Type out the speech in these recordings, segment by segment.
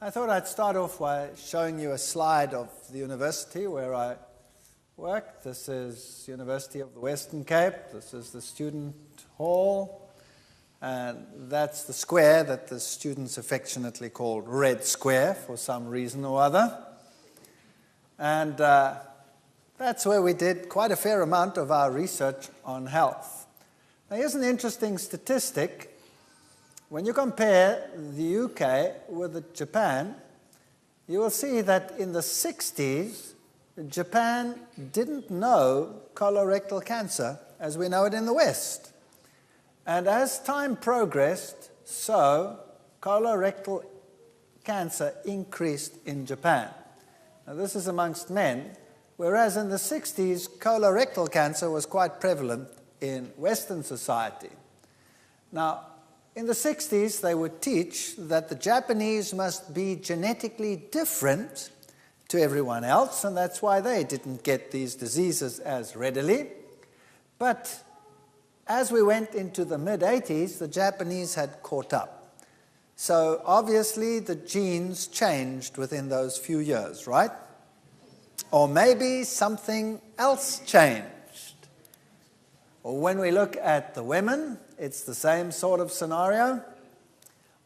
I thought I'd start off by showing you a slide of the university where I work. This is University of the Western Cape. This is the student hall. And that's the square that the students affectionately called Red Square for some reason or other. And that's where we did quite a fair amount of our research on health. Now, here's an interesting statistic. When you compare the UK with Japan, you will see that in the 60s, Japan didn't know colorectal cancer as we know it in the West. And as time progressed, so colorectal cancer increased in Japan. Now, this is amongst men, whereas in the 60s, colorectal cancer was quite prevalent in Western society. Now, in the 60s, they would teach that the Japanese must be genetically different to everyone else, and that's why they didn't get these diseases as readily. But as we went into the mid-80s, the Japanese had caught up. So obviously, the genes changed within those few years, right? Or maybe something else changed. Or when we look at the women, it's the same sort of scenario.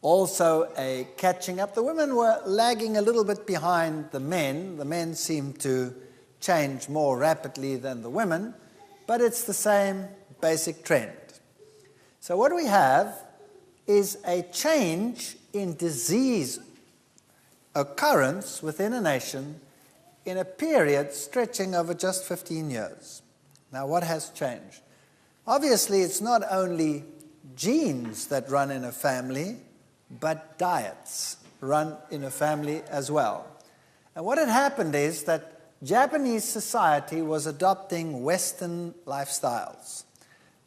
Also a catching up. The women were lagging a little bit behind the men. The men seemed to change more rapidly than the women, but it's the same basic trend. So what we have is a change in disease occurrence within a nation in a period stretching over just 15 years. Now, what has changed? Obviously, it's not only genes that run in a family, but diets run in a family as well. And what had happened is that Japanese society was adopting Western lifestyles,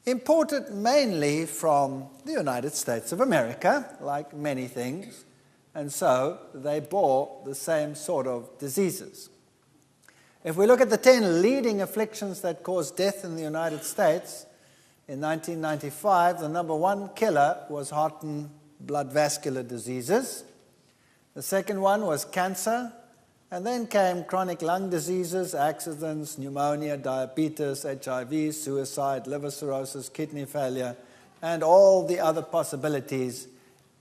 imported mainly from the United States of America, like many things, and so they bore the same sort of diseases. If we look at the 10 leading afflictions that cause death in the United States, in 1995, the number one killer was heart and blood vascular diseases. The second one was cancer, and then came chronic lung diseases, accidents, pneumonia, diabetes, HIV, suicide, liver cirrhosis, kidney failure, and all the other possibilities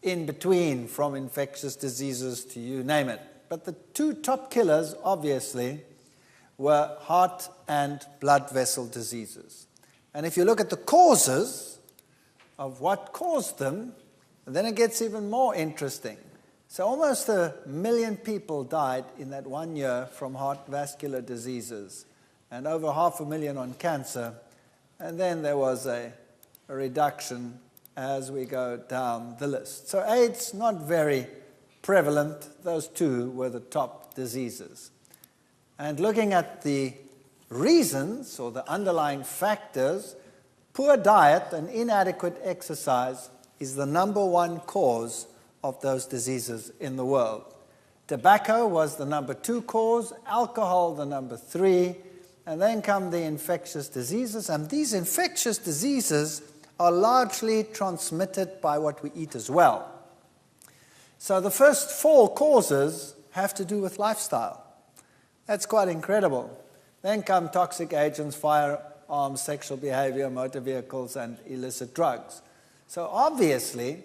in between, from infectious diseases to you name it. But the two top killers, obviously, were heart and blood vessel diseases. And if you look at the causes of what caused them, then it gets even more interesting. So almost 1 million people died in that 1 year from heart vascular diseases, and over 500,000 on cancer. And then there was a reduction as we go down the list. So AIDS, not very prevalent. Those two were the top diseases. And looking at the reasons or the underlying factors, poor diet and inadequate exercise is the number one cause of those diseases in the world. Tobacco was the number 2 cause, alcohol the number 3, and then come the infectious diseases. And these infectious diseases are largely transmitted by what we eat as well. So the first 4 causes have to do with lifestyle. That's quite incredible. Then come toxic agents, firearms, sexual behavior, motor vehicles, and illicit drugs. So obviously,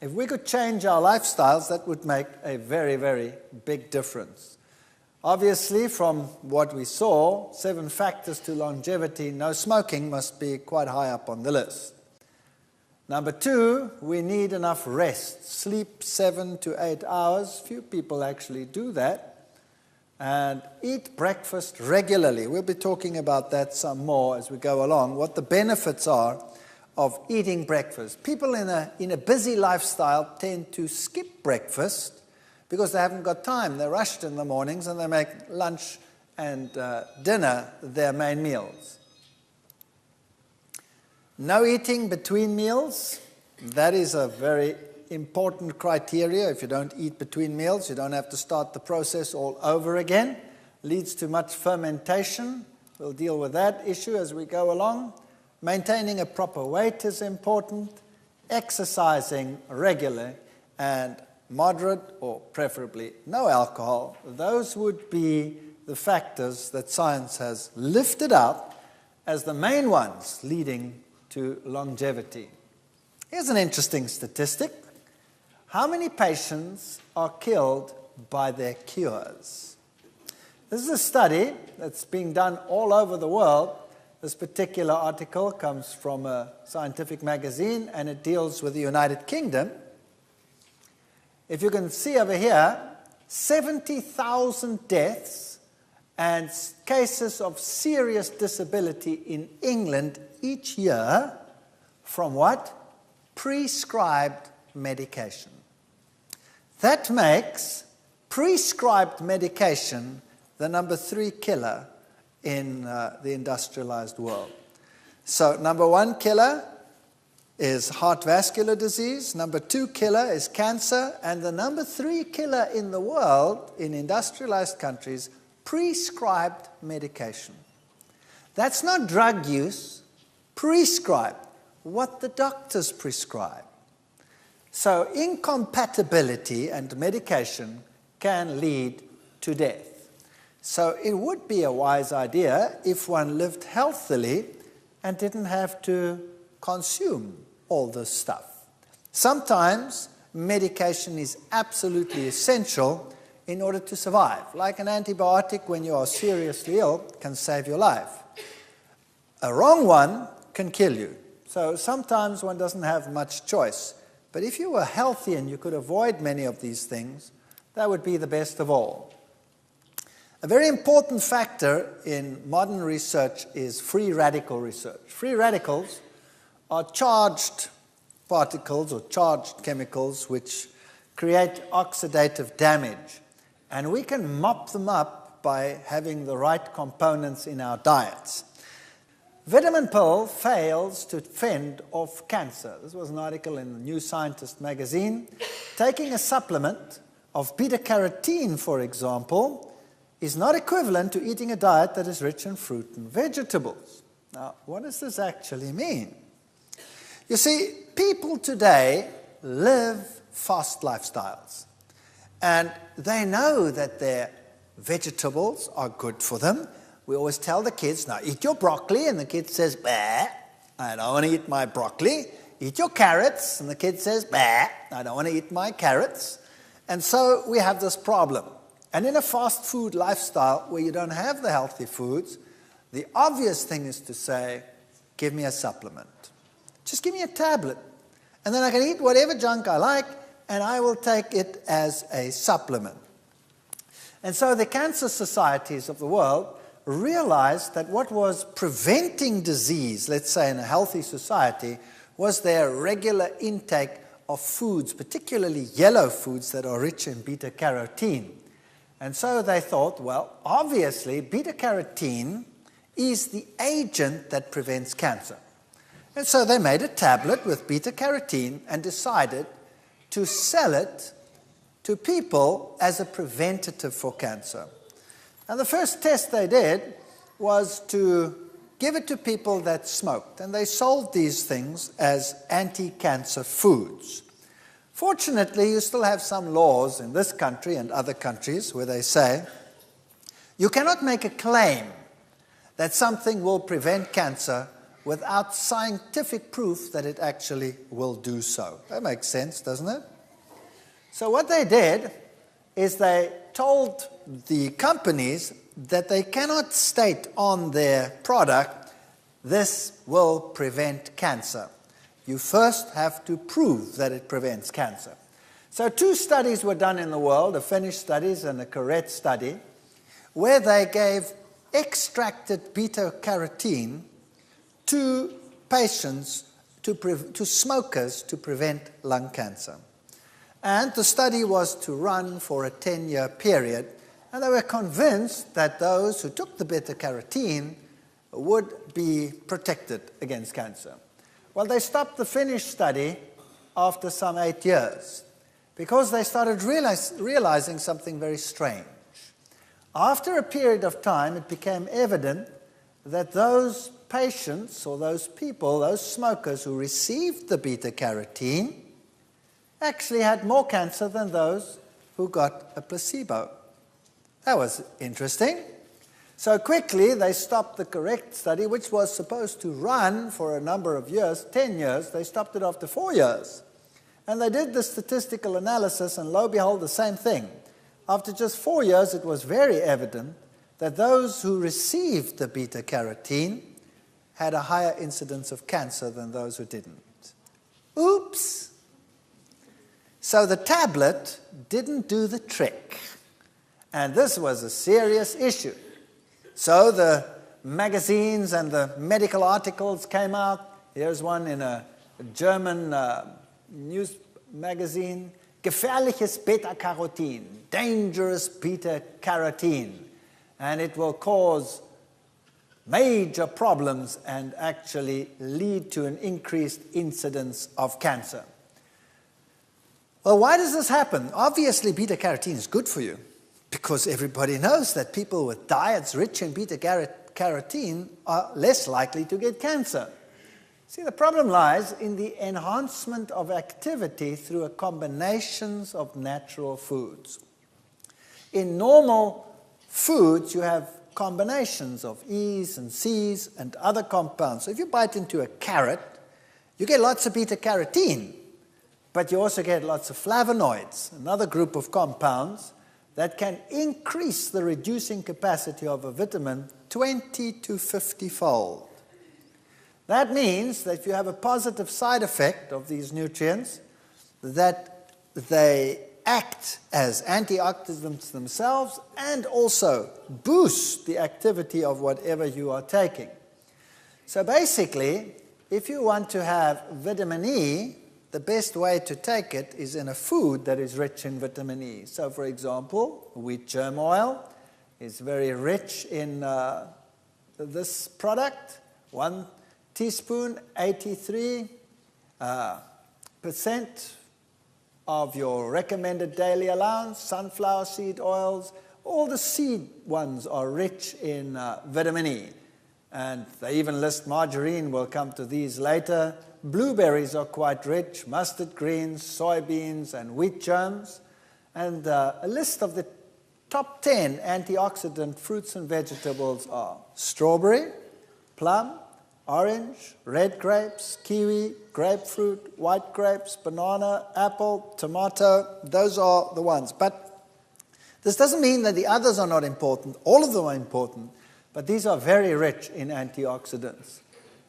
if we could change our lifestyles, that would make a very, very big difference. Obviously, from what we saw, 7 factors to longevity, no smoking must be quite high up on the list. Number 2, we need enough rest. Sleep 7 to 8 hours. Few people actually do that. And eat breakfast regularly. We'll be talking about that some more as we go along, what the benefits are of eating breakfast. People in a busy lifestyle tend to skip breakfast because they haven't got time. They're rushed in the mornings and they make lunch and dinner their main meals. No eating between meals. That is a very important criteria. If you don't eat between meals, you don't have to start the process all over again. Leads to much fermentation. We'll deal with that issue as we go along. Maintaining a proper weight is important. Exercising regularly, and moderate or preferably no alcohol, those would be the factors that science has lifted out as the main ones leading to longevity. Here's an interesting statistic. How many patients are killed by their cures? This is a study that's being done all over the world. This particular article comes from a scientific magazine, and it deals with the United Kingdom. If you can see over here, 70,000 deaths and cases of serious disability in England each year from what? Prescribed medication. That makes prescribed medication the number 3 killer in the industrialized world. So number 1 killer is heart vascular disease, number 2 killer is cancer, and the number 3 killer in the world, in industrialized countries, prescribed medication. That's not drug use, prescribed, what the doctors prescribe. So incompatibility and medication can lead to death. So it would be a wise idea if one lived healthily and didn't have to consume all this stuff. Sometimes medication is absolutely essential in order to survive. Like an antibiotic when you are seriously ill can save your life. A wrong one can kill you. So sometimes one doesn't have much choice. But if you were healthy and you could avoid many of these things, that would be the best of all. A very important factor in modern research is free radical research. Free radicals are charged particles or charged chemicals which create oxidative damage. And we can mop them up by having the right components in our diets. Vitamin pill fails to fend off cancer. This was an article in the New Scientist magazine. Taking a supplement of beta-carotene, for example, is not equivalent to eating a diet that is rich in fruit and vegetables. Now, what does this actually mean? You see, people today live fast lifestyles, and they know that their vegetables are good for them. We always tell the kids, now eat your broccoli, and the kid says, bah, I don't want to eat my broccoli. Eat your carrots, and the kid says, bah, I don't want to eat my carrots. And so we have this problem. And in a fast food lifestyle where you don't have the healthy foods, the obvious thing is to say, give me a supplement. Just give me a tablet. And then I can eat whatever junk I like, and I will take it as a supplement. And so the cancer societies of the world realized that what was preventing disease, let's say in a healthy society, was their regular intake of foods, particularly yellow foods that are rich in beta-carotene. And so they thought, well, obviously, beta-carotene is the agent that prevents cancer. And so they made a tablet with beta-carotene and decided to sell it to people as a preventative for cancer. And the first test they did was to give it to people that smoked. And they sold these things as anti-cancer foods. Fortunately, you still have some laws in this country and other countries where they say you cannot make a claim that something will prevent cancer without scientific proof that it actually will do so. That makes sense, doesn't it? So what they did is they told the companies that they cannot state on their product, this will prevent cancer. You first have to prove that it prevents cancer. So 2 studies were done in the world, a Finnish study and a Corette study, where they gave extracted beta-carotene to patients, to smokers, to prevent lung cancer. And the study was to run for a 10-year period, and they were convinced that those who took the beta-carotene would be protected against cancer. Well, they stopped the Finnish study after some 8 years because they started realizing something very strange. After a period of time, it became evident that those patients or those people, those smokers who received the beta-carotene, actually had more cancer than those who got a placebo. That was interesting. So quickly they stopped the correct study, which was supposed to run for a number of years, 10 years. They stopped it after 4 years. And they did the statistical analysis, and lo and behold, the same thing. After just 4 years, it was very evident that those who received the beta-carotene had a higher incidence of cancer than those who didn't. Oops! So the tablet didn't do the trick. And this was a serious issue. So the magazines and the medical articles came out. Here's one in a German news magazine. Gefährliches Beta-Carotene, dangerous beta-carotene. And it will cause major problems and actually lead to an increased incidence of cancer. Well, why does this happen? Obviously, beta-carotene is good for you, because everybody knows that people with diets rich in beta-carotene are less likely to get cancer. See, the problem lies in the enhancement of activity through a combinations of natural foods. In normal foods, you have combinations of E's and C's and other compounds. So if you bite into a carrot, you get lots of beta-carotene, but you also get lots of flavonoids, another group of compounds that can increase the reducing capacity of a vitamin 20 to 50-fold. That means that if you have a positive side effect of these nutrients, that they act as antioxidants themselves and also boost the activity of whatever you are taking. So basically, if you want to have vitamin E, the best way to take it is in a food that is rich in vitamin E. So, for example, wheat germ oil is very rich in this product. 1 teaspoon, 83% of your recommended daily allowance. Sunflower seed oils, all the seed ones are rich in vitamin E. And they even list margarine. We'll come to these later. Blueberries are quite rich, mustard greens, soybeans, and wheat germs. And a list of the top 10 antioxidant fruits and vegetables are strawberry, plum, orange, red grapes, kiwi, grapefruit, white grapes, banana, apple, tomato. Those are the ones. But this doesn't mean that the others are not important. All of them are important, but these are very rich in antioxidants.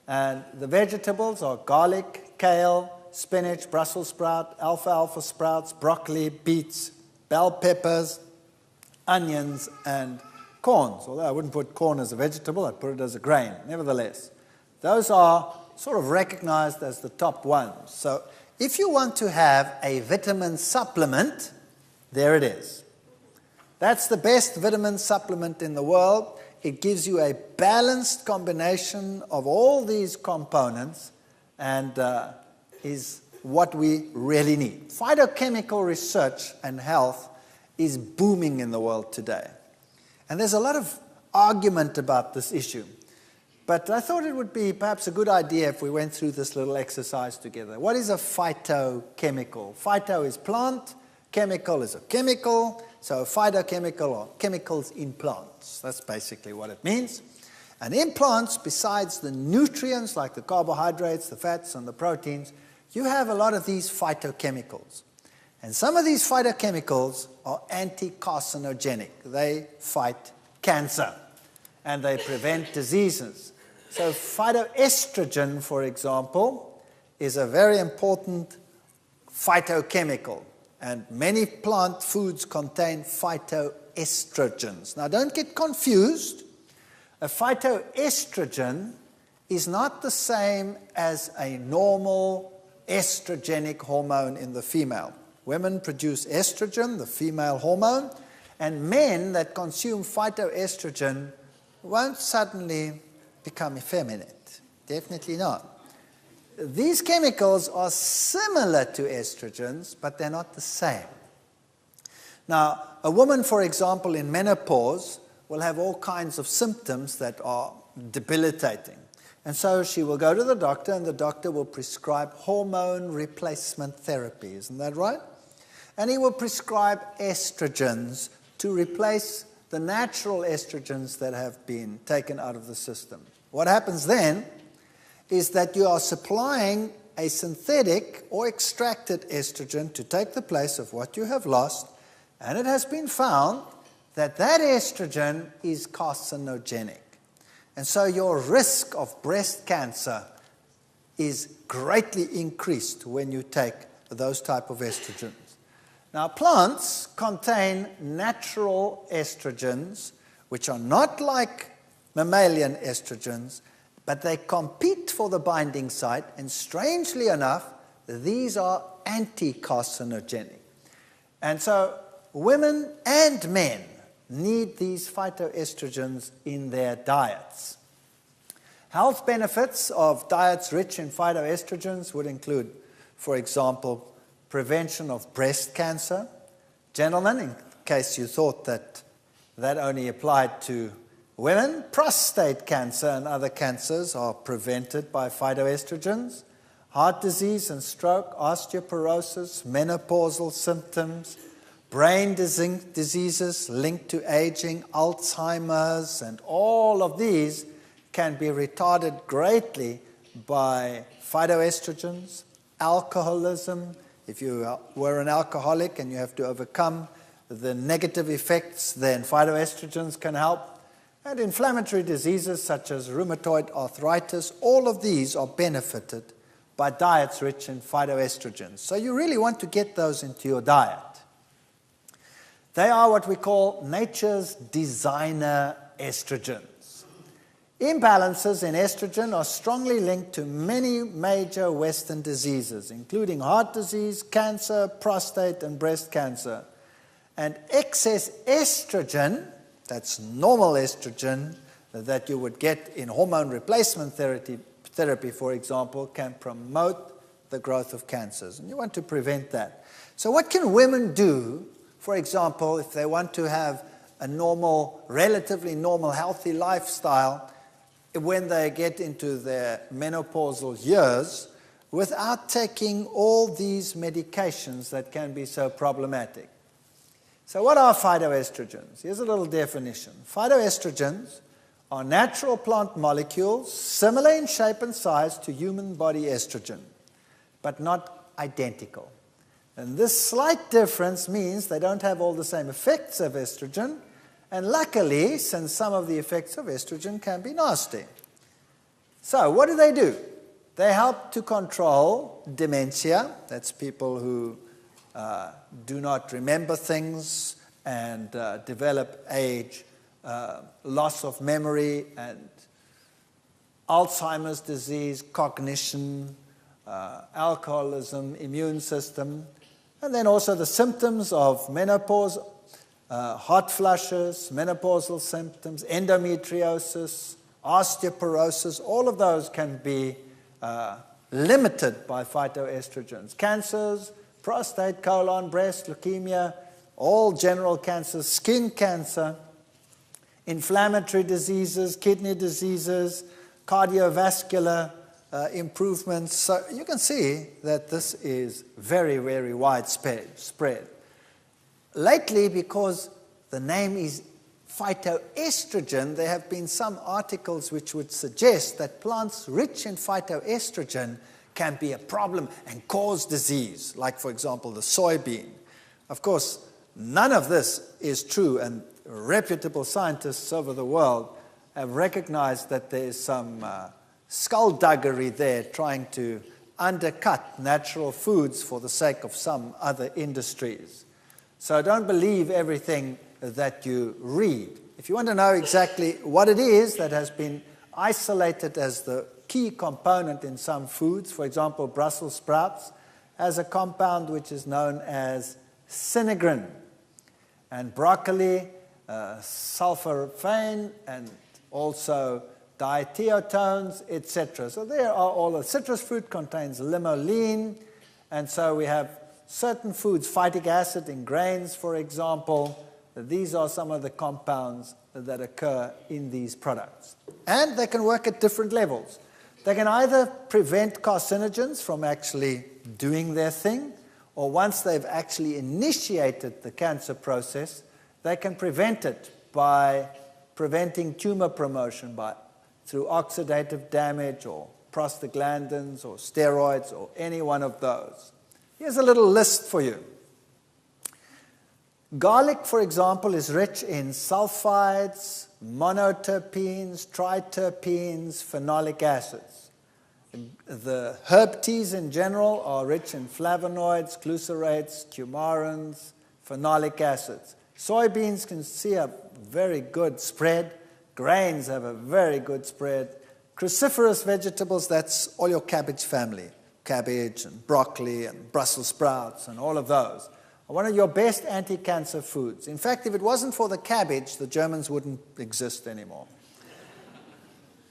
And the vegetables are garlic, kale, spinach, Brussels sprout, alfalfa sprouts, broccoli, beets, bell peppers, onions, and corns. Although I wouldn't put corn as a vegetable, I'd put it as a grain. Nevertheless, those are sort of recognized as the top ones. So if you want to have a vitamin supplement, there it is. That's the best vitamin supplement in the world. It gives you a balanced combination of all these components and is what we really need. Phytochemical research and health is booming in the world today. And there's a lot of argument about this issue. But I thought it would be perhaps a good idea if we went through this little exercise together. What is a phytochemical? Phyto is plant, chemical is a chemical. So phytochemical or chemicals in plants. That's basically what it means. And in plants, besides the nutrients like the carbohydrates, the fats, and the proteins, you have a lot of these phytochemicals. And some of these phytochemicals are anti-carcinogenic. They fight cancer and they prevent diseases. So phytoestrogen, for example, is a very important phytochemical. And many plant foods contain phytoestrogens. Now, don't get confused. A phytoestrogen is not the same as a normal estrogenic hormone in the female. Women produce estrogen, the female hormone, and men that consume phytoestrogen won't suddenly become effeminate. Definitely not. These chemicals are similar to estrogens, but they're not the same. Now, a woman, for example, in menopause will have all kinds of symptoms that are debilitating. And so she will go to the doctor, and the doctor will prescribe hormone replacement therapy. Isn't that right? And he will prescribe estrogens to replace the natural estrogens that have been taken out of the system. What happens then is that you are supplying a synthetic or extracted estrogen to take the place of what you have lost, and it has been found that that estrogen is carcinogenic. And so your risk of breast cancer is greatly increased when you take those type of estrogens. Now, plants contain natural estrogens, which are not like mammalian estrogens, but they compete for the binding site, and strangely enough, these are anti-carcinogenic. And so women and men need these phytoestrogens in their diets. Health benefits of diets rich in phytoestrogens would include, for example, prevention of breast cancer. Gentlemen, in case you thought that that only applied to women, prostate cancer and other cancers are prevented by phytoestrogens. Heart disease and stroke, osteoporosis, menopausal symptoms, brain diseases linked to aging, Alzheimer's, and all of these can be retarded greatly by phytoestrogens. Alcoholism, if you were an alcoholic and you have to overcome the negative effects, then phytoestrogens can help. And inflammatory diseases such as rheumatoid arthritis, all of these are benefited by diets rich in phytoestrogens. So you really want to get those into your diet. They are what we call nature's designer estrogens. Imbalances in estrogen are strongly linked to many major Western diseases, including heart disease, cancer, prostate, and breast cancer. And excess estrogen, that's normal estrogen that you would get in hormone replacement therapy, for example, can promote the growth of cancers. And you want to prevent that. So what can women do, for example, if they want to have a normal, relatively normal, healthy lifestyle when they get into their menopausal years without taking all these medications that can be so problematic? So what are phytoestrogens? Here's a little definition. Phytoestrogens are natural plant molecules similar in shape and size to human body estrogen, but not identical. And this slight difference means they don't have all the same effects of estrogen, and luckily, since some of the effects of estrogen can be nasty. So what do? They help to control dementia. That's people who do not remember things and develop age, loss of memory, and Alzheimer's disease, cognition, alcoholism, immune system, and then also the symptoms of menopause, hot flushes, menopausal symptoms, endometriosis, osteoporosis. All of those can be limited by phytoestrogens. Cancers, prostate, colon, breast, leukemia, all general cancers, skin cancer, inflammatory diseases, kidney diseases, cardiovascular improvements. So you can see that this is very, very widespread. Lately, because the name is phytoestrogen, there have been some articles which would suggest that plants rich in phytoestrogen can be a problem and cause disease, like, for example, the soybean. Of course, none of this is true, and reputable scientists over the world have recognized that there is some skullduggery there trying to undercut natural foods for the sake of some other industries. So don't believe everything that you read. If you want to know exactly what it is that has been isolated as the key component in some foods, for example, Brussels sprouts, has a compound which is known as sinigrin, and broccoli, sulforaphane, and also diethiotones, etc. So there are all the citrus fruit contains limoline, and so we have certain foods, phytic acid in grains, for example. These are some of the compounds that occur in these products. And they can work at different levels. They can either prevent carcinogens from actually doing their thing, or once they've actually initiated the cancer process, they can prevent it by preventing tumor promotion through oxidative damage or prostaglandins or steroids or any one of those. Here's a little list for you. Garlic, for example, is rich in sulfides, monoterpenes, triterpenes, phenolic acids. The herb teas in general are rich in flavonoids, glucerates, coumarins, phenolic acids. Soybeans can see a very good spread. Grains have a very good spread. Cruciferous vegetables, that's all your cabbage family. Cabbage and broccoli and Brussels sprouts and all of those are one of your best anti-cancer foods. In fact, if it wasn't for the cabbage, the Germans wouldn't exist anymore.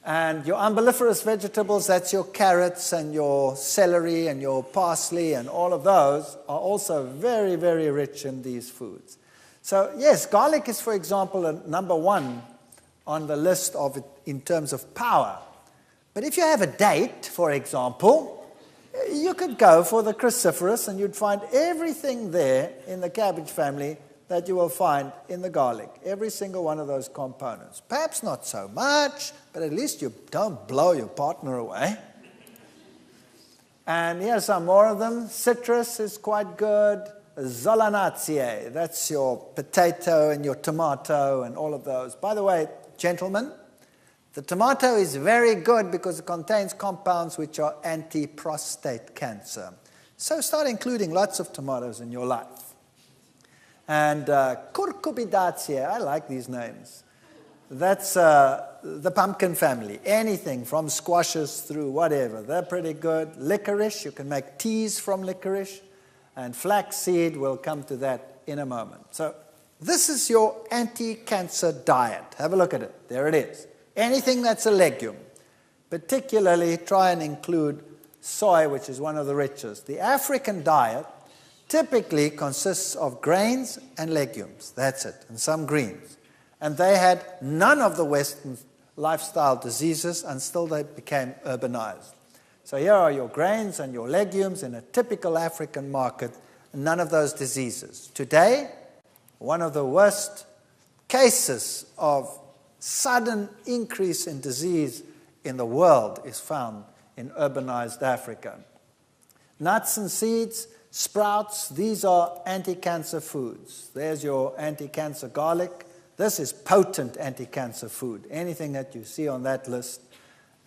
And your umbelliferous vegetables, that's your carrots and your celery and your parsley, and all of those are also very, very rich in these foods. So yes, garlic is, for example, number one on the list of it in terms of power. But if you have a date, for example, you could go for the cruciferous and you'd find everything there in the cabbage family that you will find in the garlic. Every single one of those components. Perhaps not so much, but at least you don't blow your partner away. And here's some more of them. Citrus is quite good. Solanaceae, that's your potato and your tomato and all of those. By the way, gentlemen, the tomato is very good because it contains compounds which are anti-prostate cancer. So start including lots of tomatoes in your life. And Cucurbitaceae, I like these names. That's the pumpkin family. Anything from squashes through whatever, they're pretty good. Licorice, you can make teas from licorice. And flaxseed, we'll come to that in a moment. So this is your anti-cancer diet. Have a look at it. There it is. Anything that's a legume. Particularly try and include soy, which is one of the richest. The African diet typically consists of grains and legumes. That's it. And some greens. And they had none of the Western lifestyle diseases until they became urbanized. So here are your grains and your legumes in a typical African market, none of those diseases. Today, one of the worst cases of sudden increase in disease in the world is found in urbanized Africa. Nuts and seeds, sprouts, these are anti-cancer foods. There's your anti-cancer garlic. This is potent anti-cancer food. Anything that you see on that list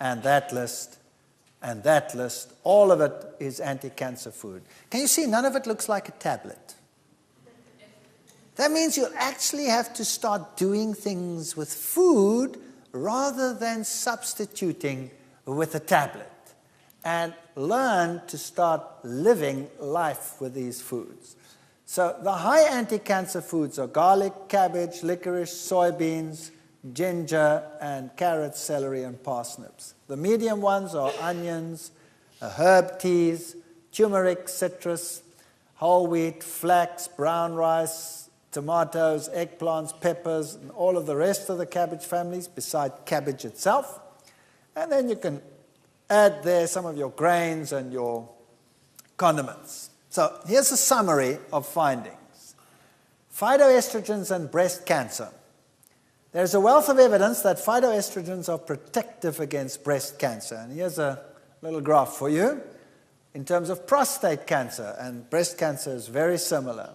and that list and that list, all of it is anti-cancer food. Can you see none of it looks like a tablet? That means you'll actually have to start doing things with food rather than substituting with a tablet. And learn to start living life with these foods. So the high anti-cancer foods are garlic, cabbage, licorice, soybeans, ginger, and carrots, celery, and parsnips. The medium ones are onions, herb teas, turmeric, citrus, whole wheat, flax, brown rice, tomatoes, eggplants, peppers, and all of the rest of the cabbage families beside cabbage itself. And then you can add there some of your grains and your condiments. So here's a summary of findings. Phytoestrogens and breast cancer. There's a wealth of evidence that phytoestrogens are protective against breast cancer. And here's a little graph for you in terms of prostate cancer. And breast cancer is very similar.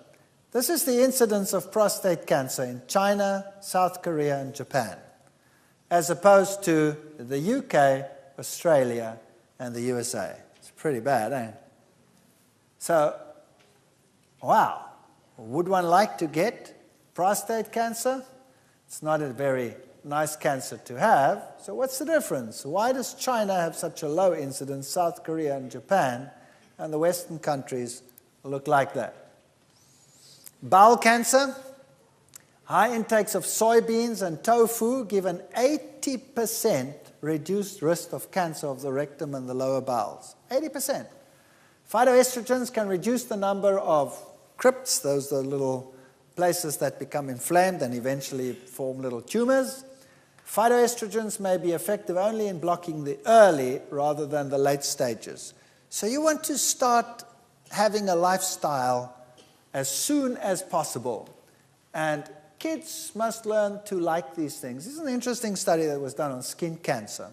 This is the incidence of prostate cancer in China, South Korea, and Japan, as opposed to the UK, Australia, and the USA. It's pretty bad, eh? So, wow, would one like to get prostate cancer? It's not a very nice cancer to have. So what's the difference? Why does China have such a low incidence, South Korea and Japan, and the Western countries look like that? Bowel cancer. High intakes of soybeans and tofu give an 80% reduced risk of cancer of the rectum and the lower bowels. 80%. Phytoestrogens can reduce the number of crypts, those are the little places that become inflamed and eventually form little tumors. Phytoestrogens may be effective only in blocking the early rather than the late stages. So you want to start having a lifestyle as soon as possible. And kids must learn to like these things. This is an interesting study that was done on skin cancer.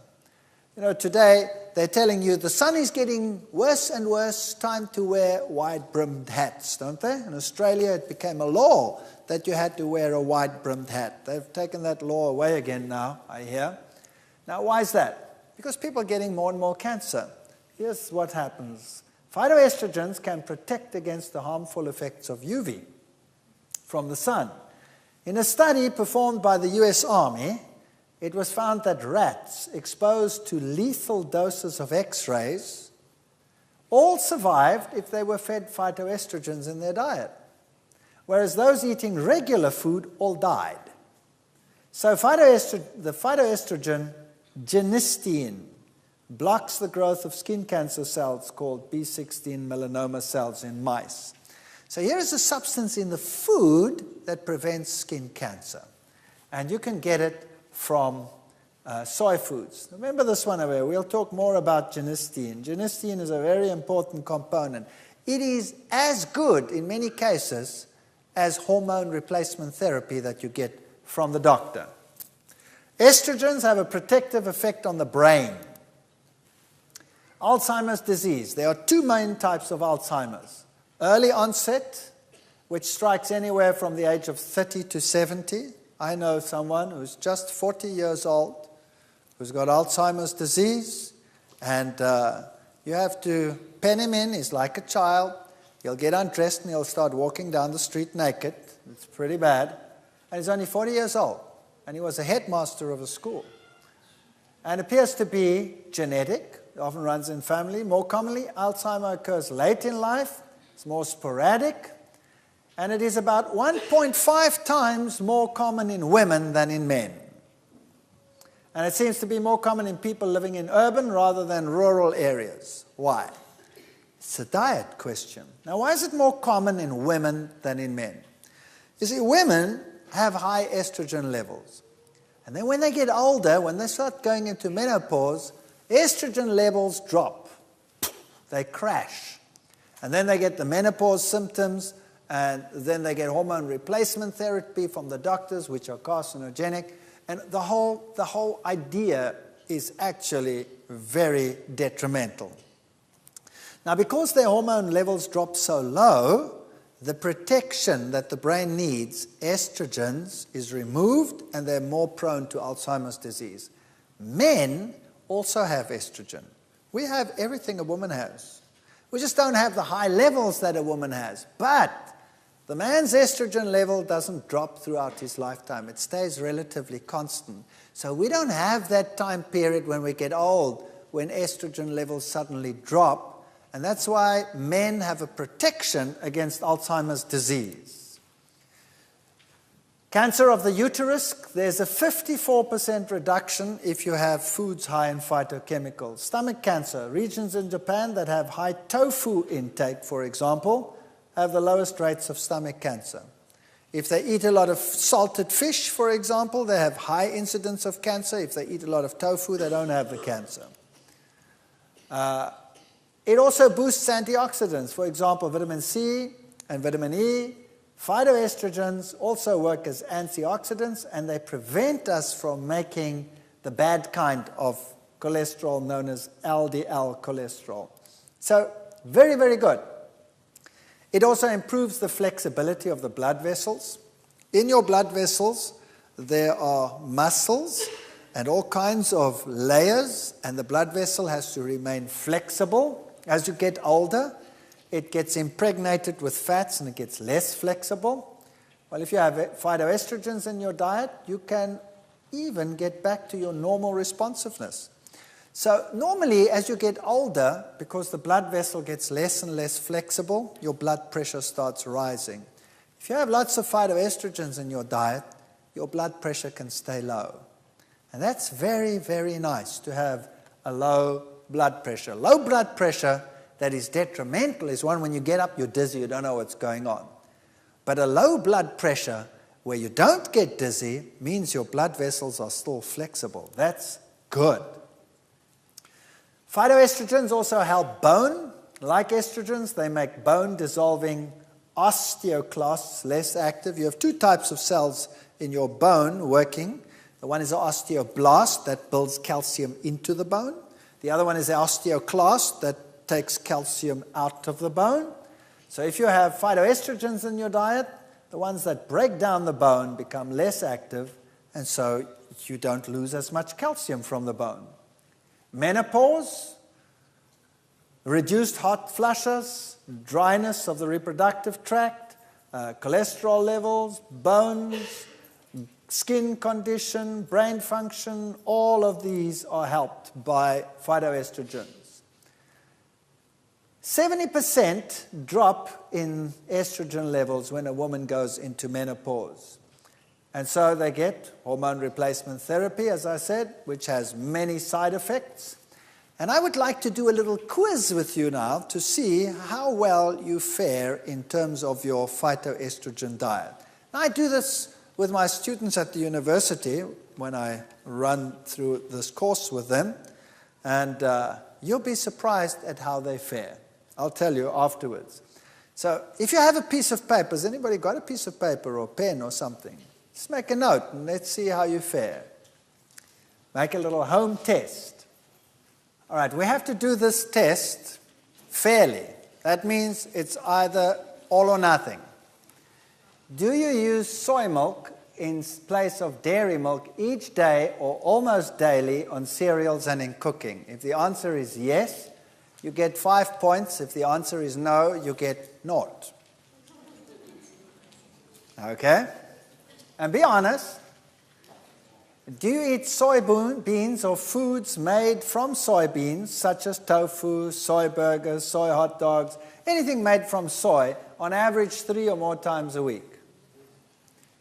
You know, today they're telling you the sun is getting worse and worse, time to wear wide-brimmed hats, don't they? In Australia it became a law that you had to wear a wide-brimmed hat. They've taken that law away again now, I hear. Now, why is that? Because people are getting more and more cancer. Here's what happens. Phytoestrogens can protect against the harmful effects of UV from the sun. In a study performed by the US Army, it was found that rats exposed to lethal doses of X-rays all survived if they were fed phytoestrogens in their diet, whereas those eating regular food all died. So the phytoestrogen genistein blocks the growth of skin cancer cells called B16 melanoma cells in mice. So here is a substance in the food that prevents skin cancer, and you can get it from soy foods. Remember this one over here. We'll talk more about genistein. Genistein is a very important component. It is as good, in many cases, as hormone replacement therapy that you get from the doctor. Estrogens have a protective effect on the brain. Alzheimer's disease. There are two main types of Alzheimer's. Early onset, which strikes anywhere from the age of 30 to 70. I know someone who's just 40 years old, who's got Alzheimer's disease, and you have to pen him in. He's like a child. He'll get undressed and he'll start walking down the street naked. It's pretty bad. And he's only 40 years old, and he was a headmaster of a school. And appears to be genetic. It often runs in family. More commonly, Alzheimer occurs late in life. It's more sporadic. And it is about 1.5 times more common in women than in men. And it seems to be more common in people living in urban rather than rural areas. Why? It's a diet question. Now, why is it more common in women than in men? You see, women have high estrogen levels. And then when they get older, when they start going into menopause, estrogen levels drop. They crash. And then they get the menopause symptoms, and then they get hormone replacement therapy from the doctors, which are carcinogenic. And the whole idea is actually very detrimental. Now, because their hormone levels drop so low, the protection that the brain needs, estrogens, is removed, and they're more prone to Alzheimer's disease. Men also have estrogen. We have everything a woman has. We just don't have the high levels that a woman has. But the man's estrogen level doesn't drop throughout his lifetime. It stays relatively constant. So we don't have that time period when we get old, when estrogen levels suddenly drop. And that's why men have a protection against Alzheimer's disease. Cancer of the uterus, there's a 54% reduction if you have foods high in phytochemicals. Stomach cancer, regions in Japan that have high tofu intake, for example, have the lowest rates of stomach cancer. If they eat a lot of salted fish, for example, they have high incidence of cancer. If they eat a lot of tofu, they don't have the cancer. It also boosts antioxidants, for example, vitamin C and vitamin E. Phytoestrogens also work as antioxidants, and they prevent us from making the bad kind of cholesterol known as LDL cholesterol. So, very, very good. It also improves the flexibility of the blood vessels. In your blood vessels, there are muscles and all kinds of layers, and the blood vessel has to remain flexible. As you get older, it gets impregnated with fats and it gets less flexible. Well, if you have phytoestrogens in your diet, you can even get back to your normal responsiveness. So normally, as you get older, because the blood vessel gets less and less flexible, your blood pressure starts rising. If you have lots of phytoestrogens in your diet, your blood pressure can stay low. And that's very, very nice to have a low blood pressure. Low blood pressure that is detrimental is one when you get up, you're dizzy, you don't know what's going on. But a low blood pressure where you don't get dizzy means your blood vessels are still flexible. That's good. Phytoestrogens also help bone. Like estrogens, they make bone-dissolving osteoclasts less active. You have two types of cells in your bone working. The one is an osteoblast that builds calcium into the bone. The other one is an osteoclast that takes calcium out of the bone. So if you have phytoestrogens in your diet, the ones that break down the bone become less active, and so you don't lose as much calcium from the bone. Menopause, reduced hot flushes, dryness of the reproductive tract, cholesterol levels, bones, skin condition, brain function, all of these are helped by phytoestrogens. 70% drop in estrogen levels when a woman goes into menopause. And so they get hormone replacement therapy, as I said, which has many side effects. And I would like to do a little quiz with you now to see how well you fare in terms of your phytoestrogen diet. Now, I do this with my students at the university when I run through this course with them, and you'll be surprised at how they fare. I'll tell you afterwards. So if you have a piece of paper, has anybody got a piece of paper or pen or something? Just make a note and let's see how you fare. Make a little home test. All right, we have to do this test fairly. That means it's either all or nothing. Do you use soy milk in place of dairy milk each day or almost daily on cereals and in cooking? If the answer is yes, you get 5 points. If the answer is no, you get 0. Okay? And be honest. Do you eat soybeans or foods made from soybeans, such as tofu, soy burgers, soy hot dogs, anything made from soy, on average 3 or more times a week?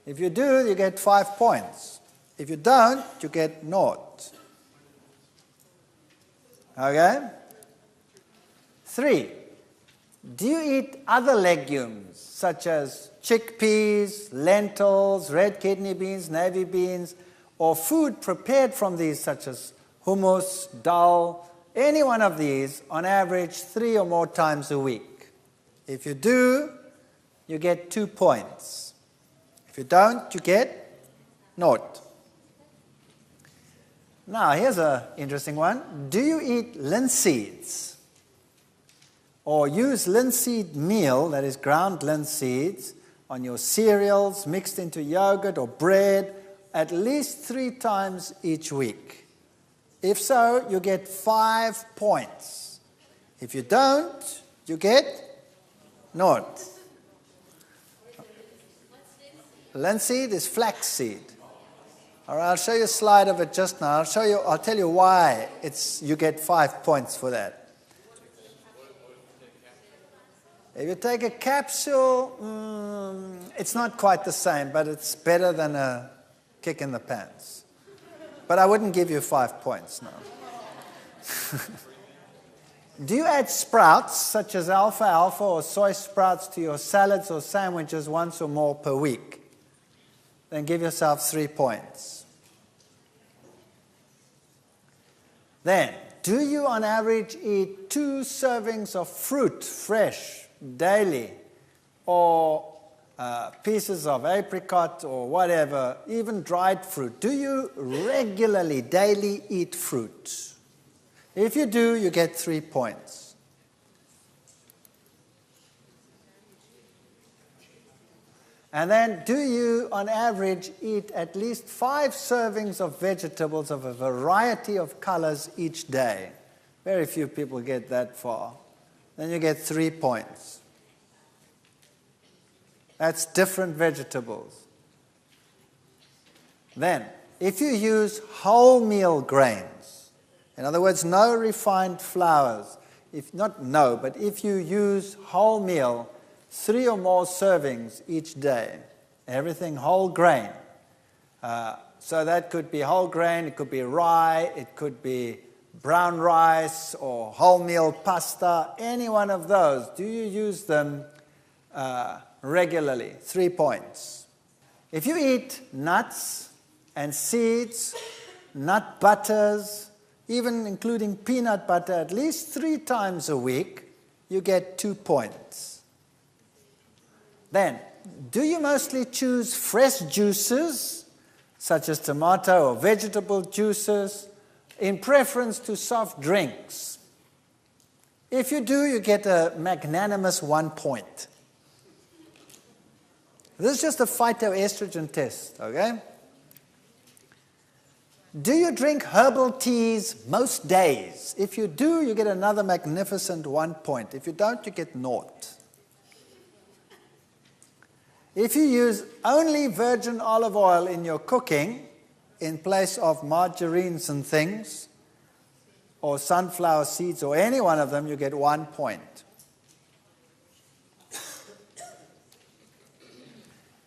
If you do, you get 5 points. If you don't, you get 0. Okay? 3, do you eat other legumes such as chickpeas, lentils, red kidney beans, navy beans, or food prepared from these such as hummus, dal, any one of these on average 3 or more times a week? If you do, you get 2 points. If you don't, you get 0. Now, here's an interesting one. Do you eat linseeds? Or use linseed meal, that is ground linseeds, on your cereals, mixed into yogurt or bread, at least 3 times each week? If so, you get 5 points. If you don't, you get 0. Linseed is flaxseed. All right, I'll show you a slide of it just now. I'll tell you why you get 5 points for that. If you take a capsule, it's not quite the same, but it's better than a kick in the pants. But I wouldn't give you 5 points, no. Do you add sprouts, such as alfalfa or soy sprouts, to your salads or sandwiches once or more per week? Then give yourself 3 points. Then, do you on average eat 2 servings of fruit, fresh, daily, or pieces of apricot or whatever, even dried fruit? Do you regularly, daily eat fruit? If you do, you get 3 points. And then, do you on average eat at least 5 servings of vegetables of a variety of colors each day? Very few people get that far. Then you get 3 points. That's different vegetables. Then, if you use wholemeal grains, in other words, no refined flours, if you use wholemeal, 3 or more servings each day, everything whole grain. So that could be whole grain, it could be rye, it could be brown rice or wholemeal pasta, any one of those. Do you use them regularly? 3 points. If you eat nuts and seeds, nut butters, even including peanut butter, at least 3 times a week, you get 2 points. Then, do you mostly choose fresh juices, such as tomato or vegetable juices, in preference to soft drinks? If you do, you get a magnanimous 1 point. This is just a phytoestrogen test, okay? Do you drink herbal teas most days? If you do, you get another magnificent 1 point. If you don't, you get 0. If you use only virgin olive oil in your cooking, in place of margarines and things, or sunflower seeds, or any one of them, you get 1 point.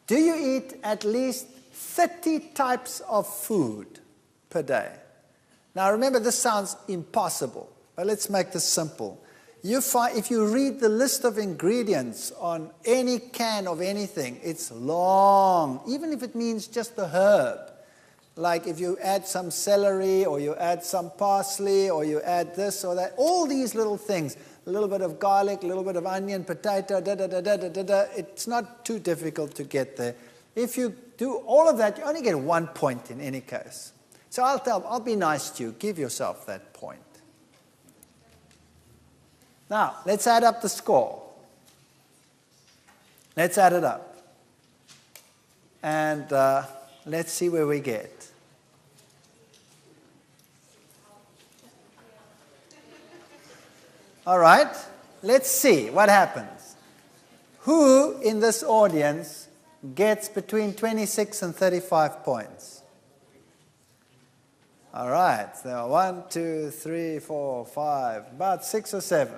Do you eat at least 30 types of food per day? Now remember, this sounds impossible, but let's make this simple. If you read the list of ingredients on any can of anything, it's long, even if it means just the herb. Like if you add some celery, or you add some parsley, or you add this or that, all these little things, a little bit of garlic, a little bit of onion, potato, it's not too difficult to get there. If you do all of that, you only get 1 point in any case. So I'll be nice to you. Give yourself that point. Now, let's add up the score. Let's add it up. And let's see where we get. All right, let's see what happens. Who in this audience gets between 26 and 35 points? All right, there are 1, 2, 3, 4, 5, about 6 or 7.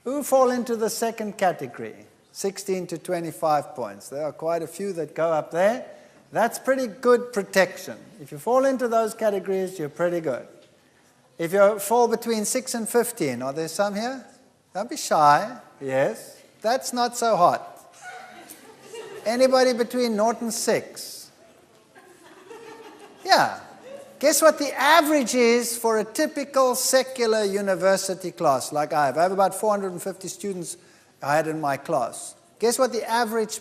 Who fall into the second category, 16 to 25 points? There are quite a few that go up there. That's pretty good protection. If you fall into those categories, you're pretty good. If you fall between 6 and 15, are there some here? Don't be shy. Yes, that's not so hot. Anybody between 0 and 6? Yeah. Guess what the average is for a typical secular university class like I have? I have about 450 students I had in my class. Guess what the average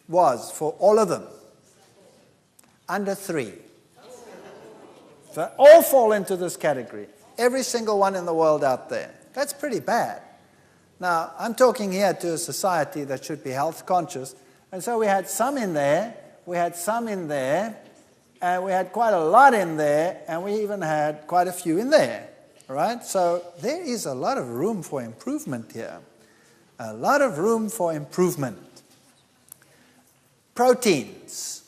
was for all of them? Under 3. So all fall into this category. Every single one in the world out there. That's pretty bad. Now, I'm talking here to a society that should be health conscious. And so we had some in there, we had some in there, and we had quite a lot in there, and we even had quite a few in there. All right? So there is a lot of room for improvement here. A lot of room for improvement. Proteins.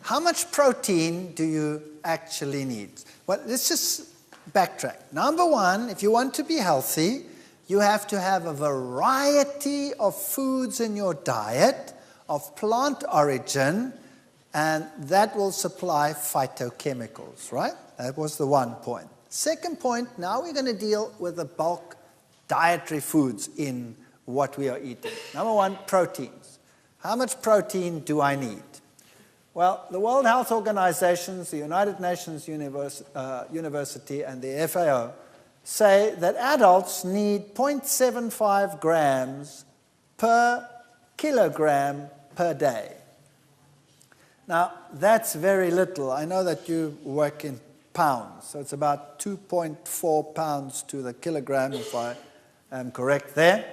How much protein do you actually need? Well, let's just backtrack. Number one, if you want to be healthy, you have to have a variety of foods in your diet of plant origin, and that will supply phytochemicals, right? That was the 1 point. Second point, now we're going to deal with the bulk dietary foods in what we are eating. Number one, proteins. How much protein do I need? Well, the World Health Organization, the United Nations University, and the FAO say that adults need 0.75 grams per kilogram per day. Now, that's very little. I know that you work in pounds, so it's about 2.4 pounds to the kilogram, if I am correct there.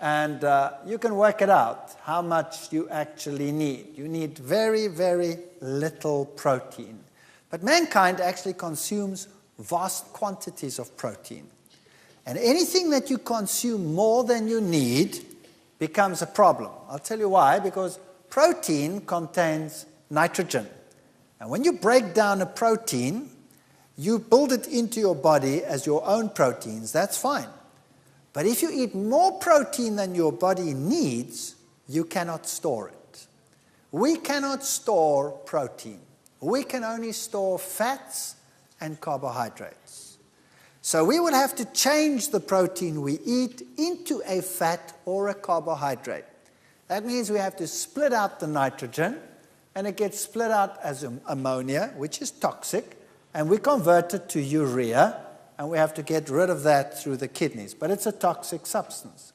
And you can work it out, how much you actually need. You need very, very little protein. But mankind actually consumes vast quantities of protein. And anything that you consume more than you need becomes a problem. I'll tell you why. Because protein contains nitrogen. And when you break down a protein, you build it into your body as your own proteins. That's fine. But if you eat more protein than your body needs, you cannot store it. We cannot store protein. We can only store fats and carbohydrates. So we would have to change the protein we eat into a fat or a carbohydrate. That means we have to split out the nitrogen, and it gets split out as ammonia, which is toxic, and we convert it to urea, and we have to get rid of that through the kidneys. But it's a toxic substance.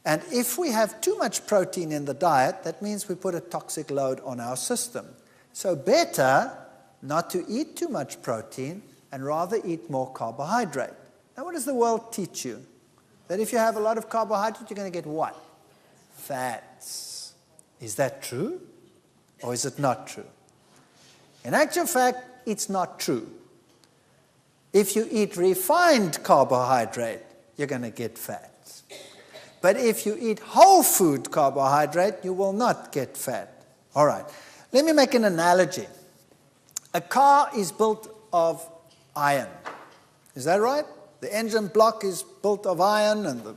And if we have too much protein in the diet, that means we put a toxic load on our system. So better not to eat too much protein and rather eat more carbohydrate. Now, what does the world teach you? That if you have a lot of carbohydrate, you're going to get what? Fats. Is that true? Or is it not true? In actual fact, it's not true. If you eat refined carbohydrate, you're going to get fats. But if you eat whole food carbohydrate, you will not get fat. All right. Let me make an analogy. A car is built of iron. Is that right? The engine block is built of iron, and the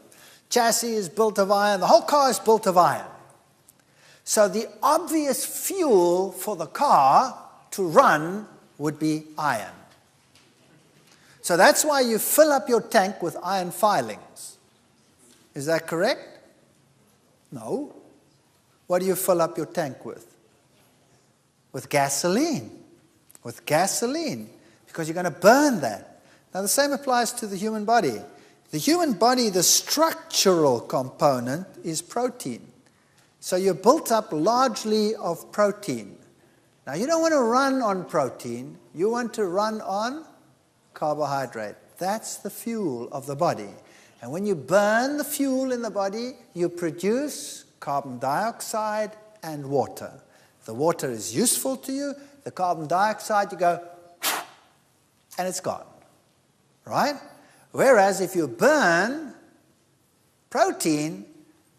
chassis is built of iron. The whole car is built of iron. So the obvious fuel for the car to run would be iron. So that's why you fill up your tank with iron filings. Is that correct? No. What do you fill up your tank with? With gasoline. With gasoline. Because you're going to burn that. Now the same applies to the human body. The human body, the structural component is protein. So you're built up largely of protein. Now you don't want to run on protein. You want to run on carbohydrate. That's the fuel of the body. And when you burn the fuel in the body, you produce carbon dioxide and water. The water is useful to you. The carbon dioxide, you go, and it's gone. Right? Whereas if you burn protein,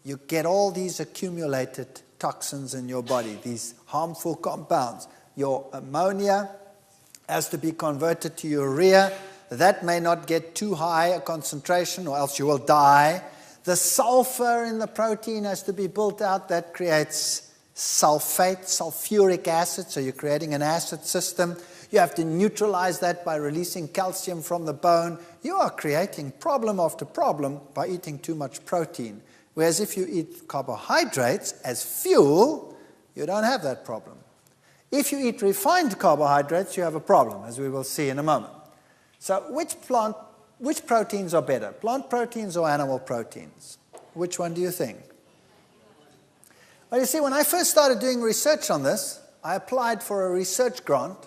you get all these accumulated toxins in your body, these harmful compounds. Your ammonia has to be converted to urea. That may not get too high a concentration, or else you will die. The sulfur in the protein has to be built out. That creates sulfate, sulfuric acid, so you're creating an acid system. You have to neutralize that by releasing calcium from the bone. You are creating problem after problem by eating too much protein. Whereas if you eat carbohydrates as fuel, you don't have that problem. If you eat refined carbohydrates, you have a problem, as we will see in a moment. So which proteins are better, plant proteins or animal proteins? Which one do you think? Well, you see, when I first started doing research on this, I applied for a research grant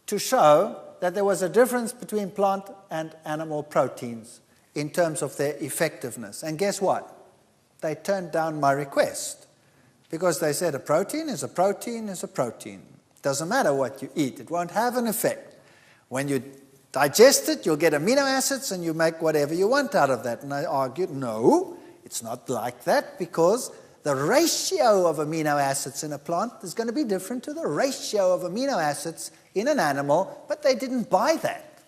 to show that there was a difference between plant and animal proteins in terms of their effectiveness. And guess what? They turned down my request because they said a protein is a protein is a protein. Doesn't matter what you eat. It won't have an effect. When you digest it, you'll get amino acids, and you make whatever you want out of that. And I argued, no, it's not like that, because the ratio of amino acids in a plant is going to be different to the ratio of amino acids in an animal, but they didn't buy that.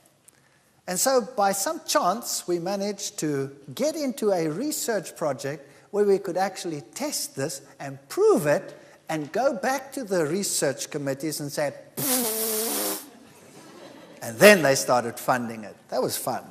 And so by some chance, we managed to get into a research project where we could actually test this and prove it and go back to the research committees and say, and then they started funding it. That was fun.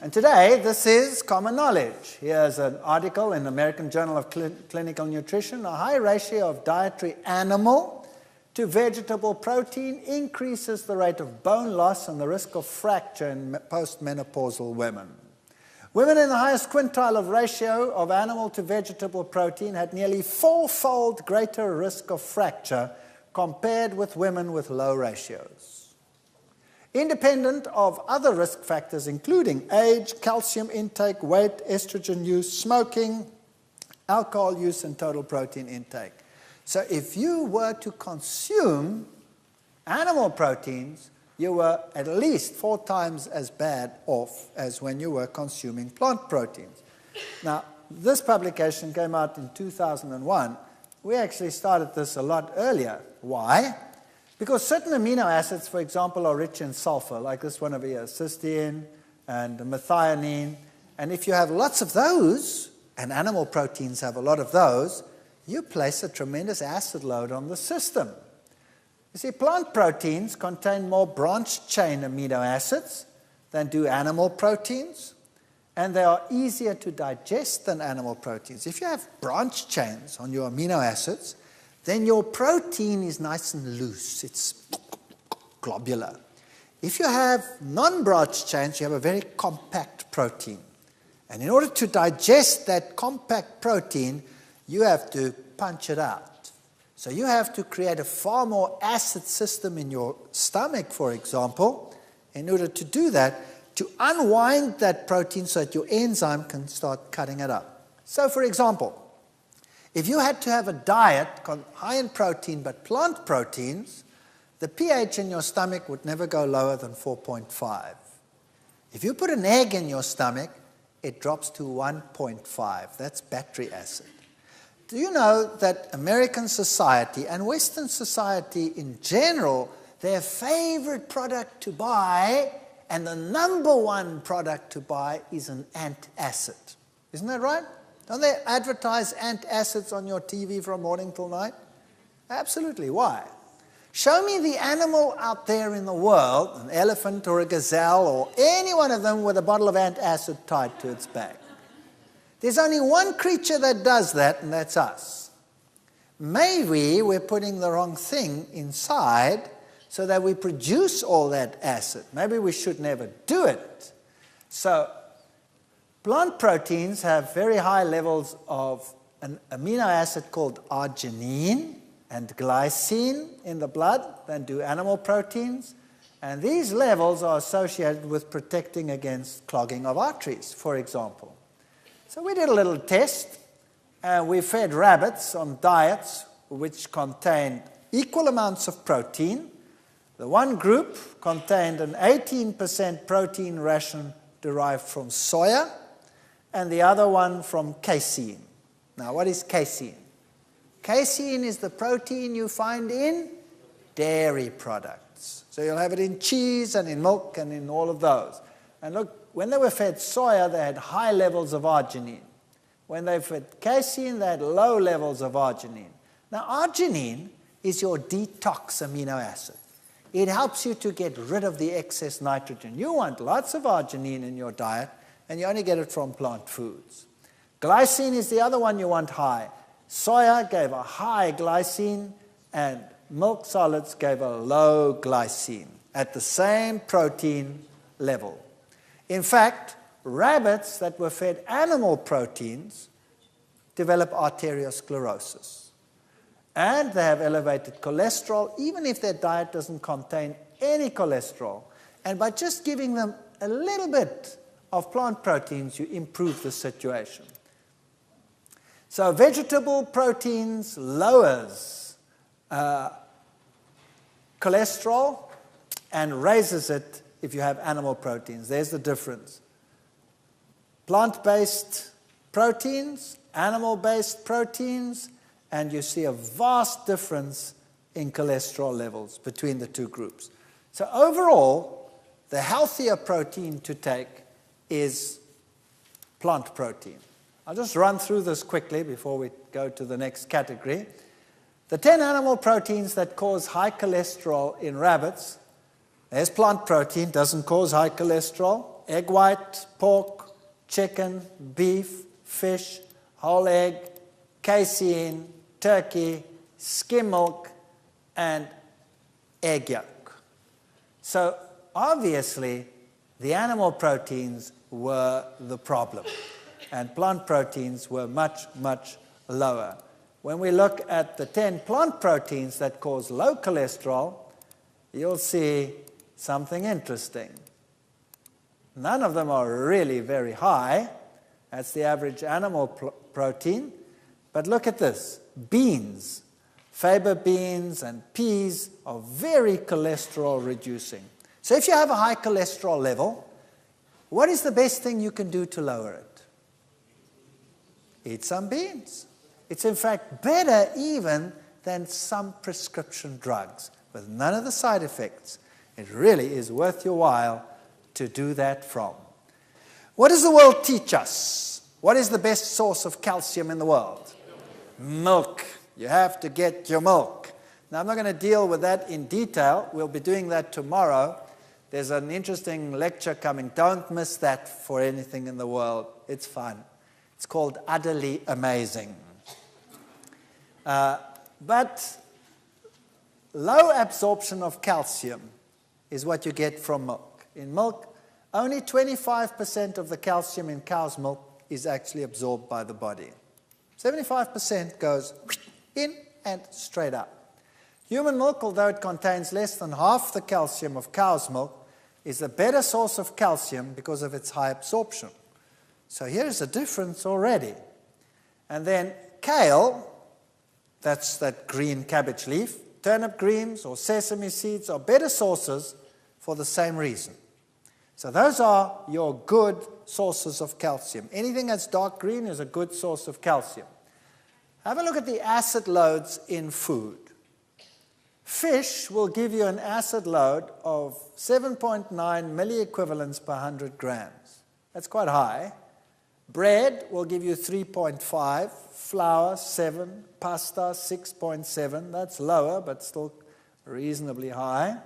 And today, this is common knowledge. Here's an article in the American Journal of Clinical Nutrition. A high ratio of dietary animal to vegetable protein increases the rate of bone loss and the risk of fracture in postmenopausal women. Women in the highest quintile of ratio of animal to vegetable protein had nearly fourfold greater risk of fracture compared with women with low ratios. Independent of other risk factors including age, calcium intake, weight, estrogen use, smoking, alcohol use, and total protein intake. So if you were to consume animal proteins, you were at least 4 times as bad off as when you were consuming plant proteins. Now, this publication came out in 2001. We actually started this a lot earlier. Why? Because certain amino acids, for example, are rich in sulfur, like this one over here, cysteine and methionine. And if you have lots of those, and animal proteins have a lot of those, you place a tremendous acid load on the system. You see, plant proteins contain more branched-chain amino acids than do animal proteins, and they are easier to digest than animal proteins. If you have branched chains on your amino acids, then your protein is nice and loose. It's globular. If you have non-branched chains, you have a very compact protein. And in order to digest that compact protein, you have to punch it out. So you have to create a far more acid system in your stomach, for example, in order to do that, to unwind that protein so that your enzyme can start cutting it up. So, for example, if you had to have a diet high in protein but plant proteins, the pH in your stomach would never go lower than 4.5. If you put an egg in your stomach, it drops to 1.5. That's battery acid. Do you know that American society and Western society in general, their favorite product to buy and the number one product to buy is an antacid? Isn't that right? Don't they advertise antacids on your TV from morning till night? Absolutely. Why? Show me the animal out there in the world, an elephant or a gazelle or any one of them with a bottle of antacid tied to its back. There's only one creature that does that, and that's us. Maybe we're putting the wrong thing inside so that we produce all that acid. Maybe we should never do it. So plant proteins have very high levels of an amino acid called arginine and glycine in the blood than do animal proteins. And these levels are associated with protecting against clogging of arteries, for example. So we did a little test. We fed rabbits on diets which contained equal amounts of protein. The one group contained an 18% protein ration derived from soya, and the other one from casein. Now, what is casein? Casein is the protein you find in dairy products. So you'll have it in cheese and in milk and in all of those. And look, when they were fed soya, they had high levels of arginine. When they fed casein, they had low levels of arginine. Now, arginine is your detox amino acid. It helps you to get rid of the excess nitrogen. You want lots of arginine in your diet, and you only get it from plant foods. Glycine is the other one you want high. Soya gave a high glycine, and milk solids gave a low glycine at the same protein level. In fact, rabbits that were fed animal proteins develop arteriosclerosis. And they have elevated cholesterol, even if their diet doesn't contain any cholesterol. And by just giving them a little bit of plant proteins, you improve the situation. So vegetable proteins lowers cholesterol and raises it if you have animal proteins. There's the difference. Plant-based proteins, animal-based proteins, and you see a vast difference in cholesterol levels between the two groups. So overall, the healthier protein to take is plant protein. I'll just run through this quickly before we go to the next category. The 10 animal proteins that cause high cholesterol in rabbits, there's plant protein, doesn't cause high cholesterol. Egg white, pork, chicken, beef, fish, whole egg, casein, turkey, skim milk, and egg yolk. So obviously, the animal proteins were the problem, and plant proteins were much, much lower. When we look at the 10 plant proteins that cause low cholesterol, you'll see something interesting. None of them are really very high. That's the average animal protein. But look at this. Beans, faba beans and peas are very cholesterol reducing. So if you have a high cholesterol level, what is the best thing you can do to lower it? Eat some beans. It's in fact better even than some prescription drugs with none of the side effects. It really is worth your while to do that from. What does the world teach us? What is the best source of calcium in the world? Milk. You have to get your milk. Now, I'm not going to deal with that in detail. We'll be doing that tomorrow. There's an interesting lecture coming. Don't miss that for anything in the world. It's fun. It's called Utterly Amazing. But low absorption of calcium is what you get from milk. In milk, only 25% of the calcium in cow's milk is actually absorbed by the body. 75% goes in and straight out. Human milk, although it contains less than half the calcium of cow's milk, is a better source of calcium because of its high absorption. So here's a difference already. And then kale, that's that green cabbage leaf, turnip greens or sesame seeds are better sources for the same reason. So those are your good sources of calcium. Anything that's dark green is a good source of calcium. Have a look at the acid loads in food. Fish will give you an acid load of 7.9 milliequivalents per 100 grams. That's quite high. Bread will give you 3.5, flour 7, pasta 6.7. That's lower, but still reasonably high.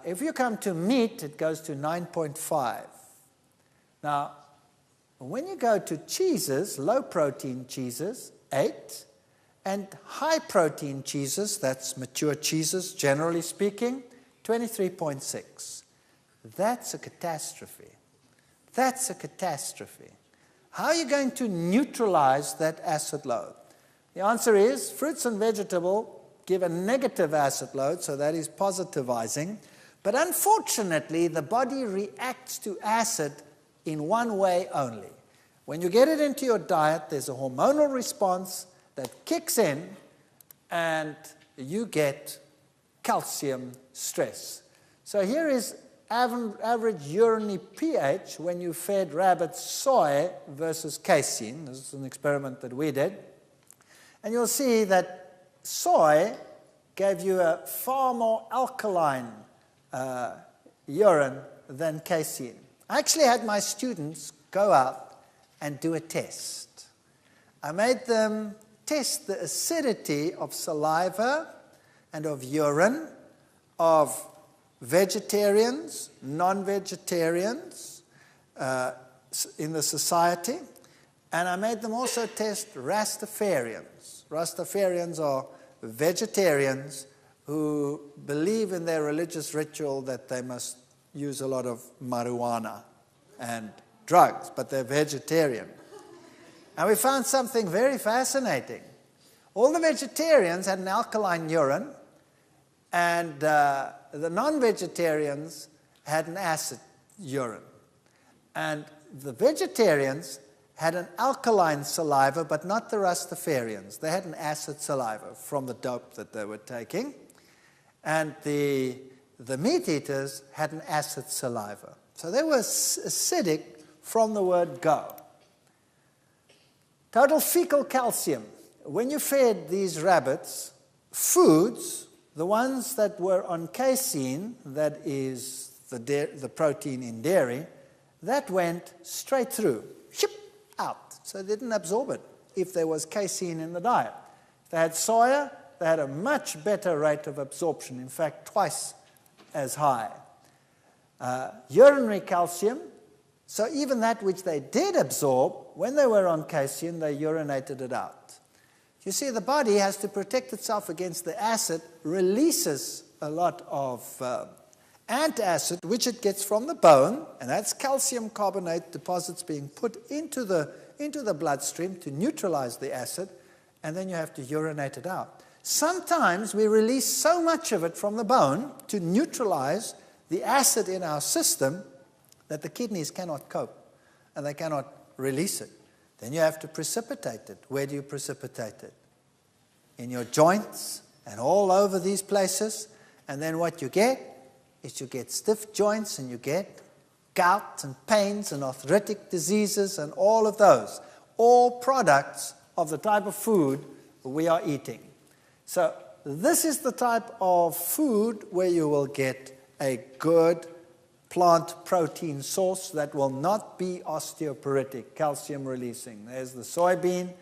If you come to meat, it goes to 9.5. Now, when you go to cheeses, low-protein cheeses, 8, and high-protein cheeses, that's mature cheeses, generally speaking, 23.6. That's a catastrophe. That's a catastrophe. How are you going to neutralize that acid load? The answer is fruits and vegetables give a negative acid load, so that is positivizing. But unfortunately, the body reacts to acid in one way only. When you get it into your diet, there's a hormonal response that kicks in, and you get calcium stress. So here is average urinary pH when you fed rabbits soy versus casein. This is an experiment that we did. And you'll see that soy gave you a far more alkaline urine than casein. I actually had my students go out and do a test. I made them test the acidity of saliva and of urine of vegetarians, non-vegetarians in the society, and I made them also test Rastafarians. Rastafarians are vegetarians who believe in their religious ritual that they must use a lot of marijuana and drugs, but they're vegetarian. And we found something very fascinating. All the vegetarians had an alkaline urine, and the non-vegetarians had an acid urine. And the vegetarians had an alkaline saliva, but not the Rastafarians. They had an acid saliva from the dope that they were taking. And the meat eaters had an acid saliva. So they were acidic from the word go. Total fecal calcium. When you fed these rabbits foods, the ones that were on casein, that is the protein in dairy, that went straight through, out. So they didn't absorb it if there was casein in the diet. If they had soya, they had a much better rate of absorption, in fact, twice as high. Urinary calcium, so even that which they did absorb, when they were on casein, they urinated it out. You see, the body has to protect itself against the acid, releases a lot of antacid, which it gets from the bone, and that's calcium carbonate deposits being put into the bloodstream to neutralize the acid, and then you have to urinate it out. Sometimes we release so much of it from the bone to neutralize the acid in our system that the kidneys cannot cope, and they cannot release it. Then you have to precipitate it. Where do you precipitate it? In your joints and all over these places. And then what you get is you get stiff joints, and you get gout and pains and arthritic diseases and all of those. All products of the type of food we are eating. So this is the type of food where you will get a good plant protein source that will not be osteoporotic, calcium releasing. There's the soybean.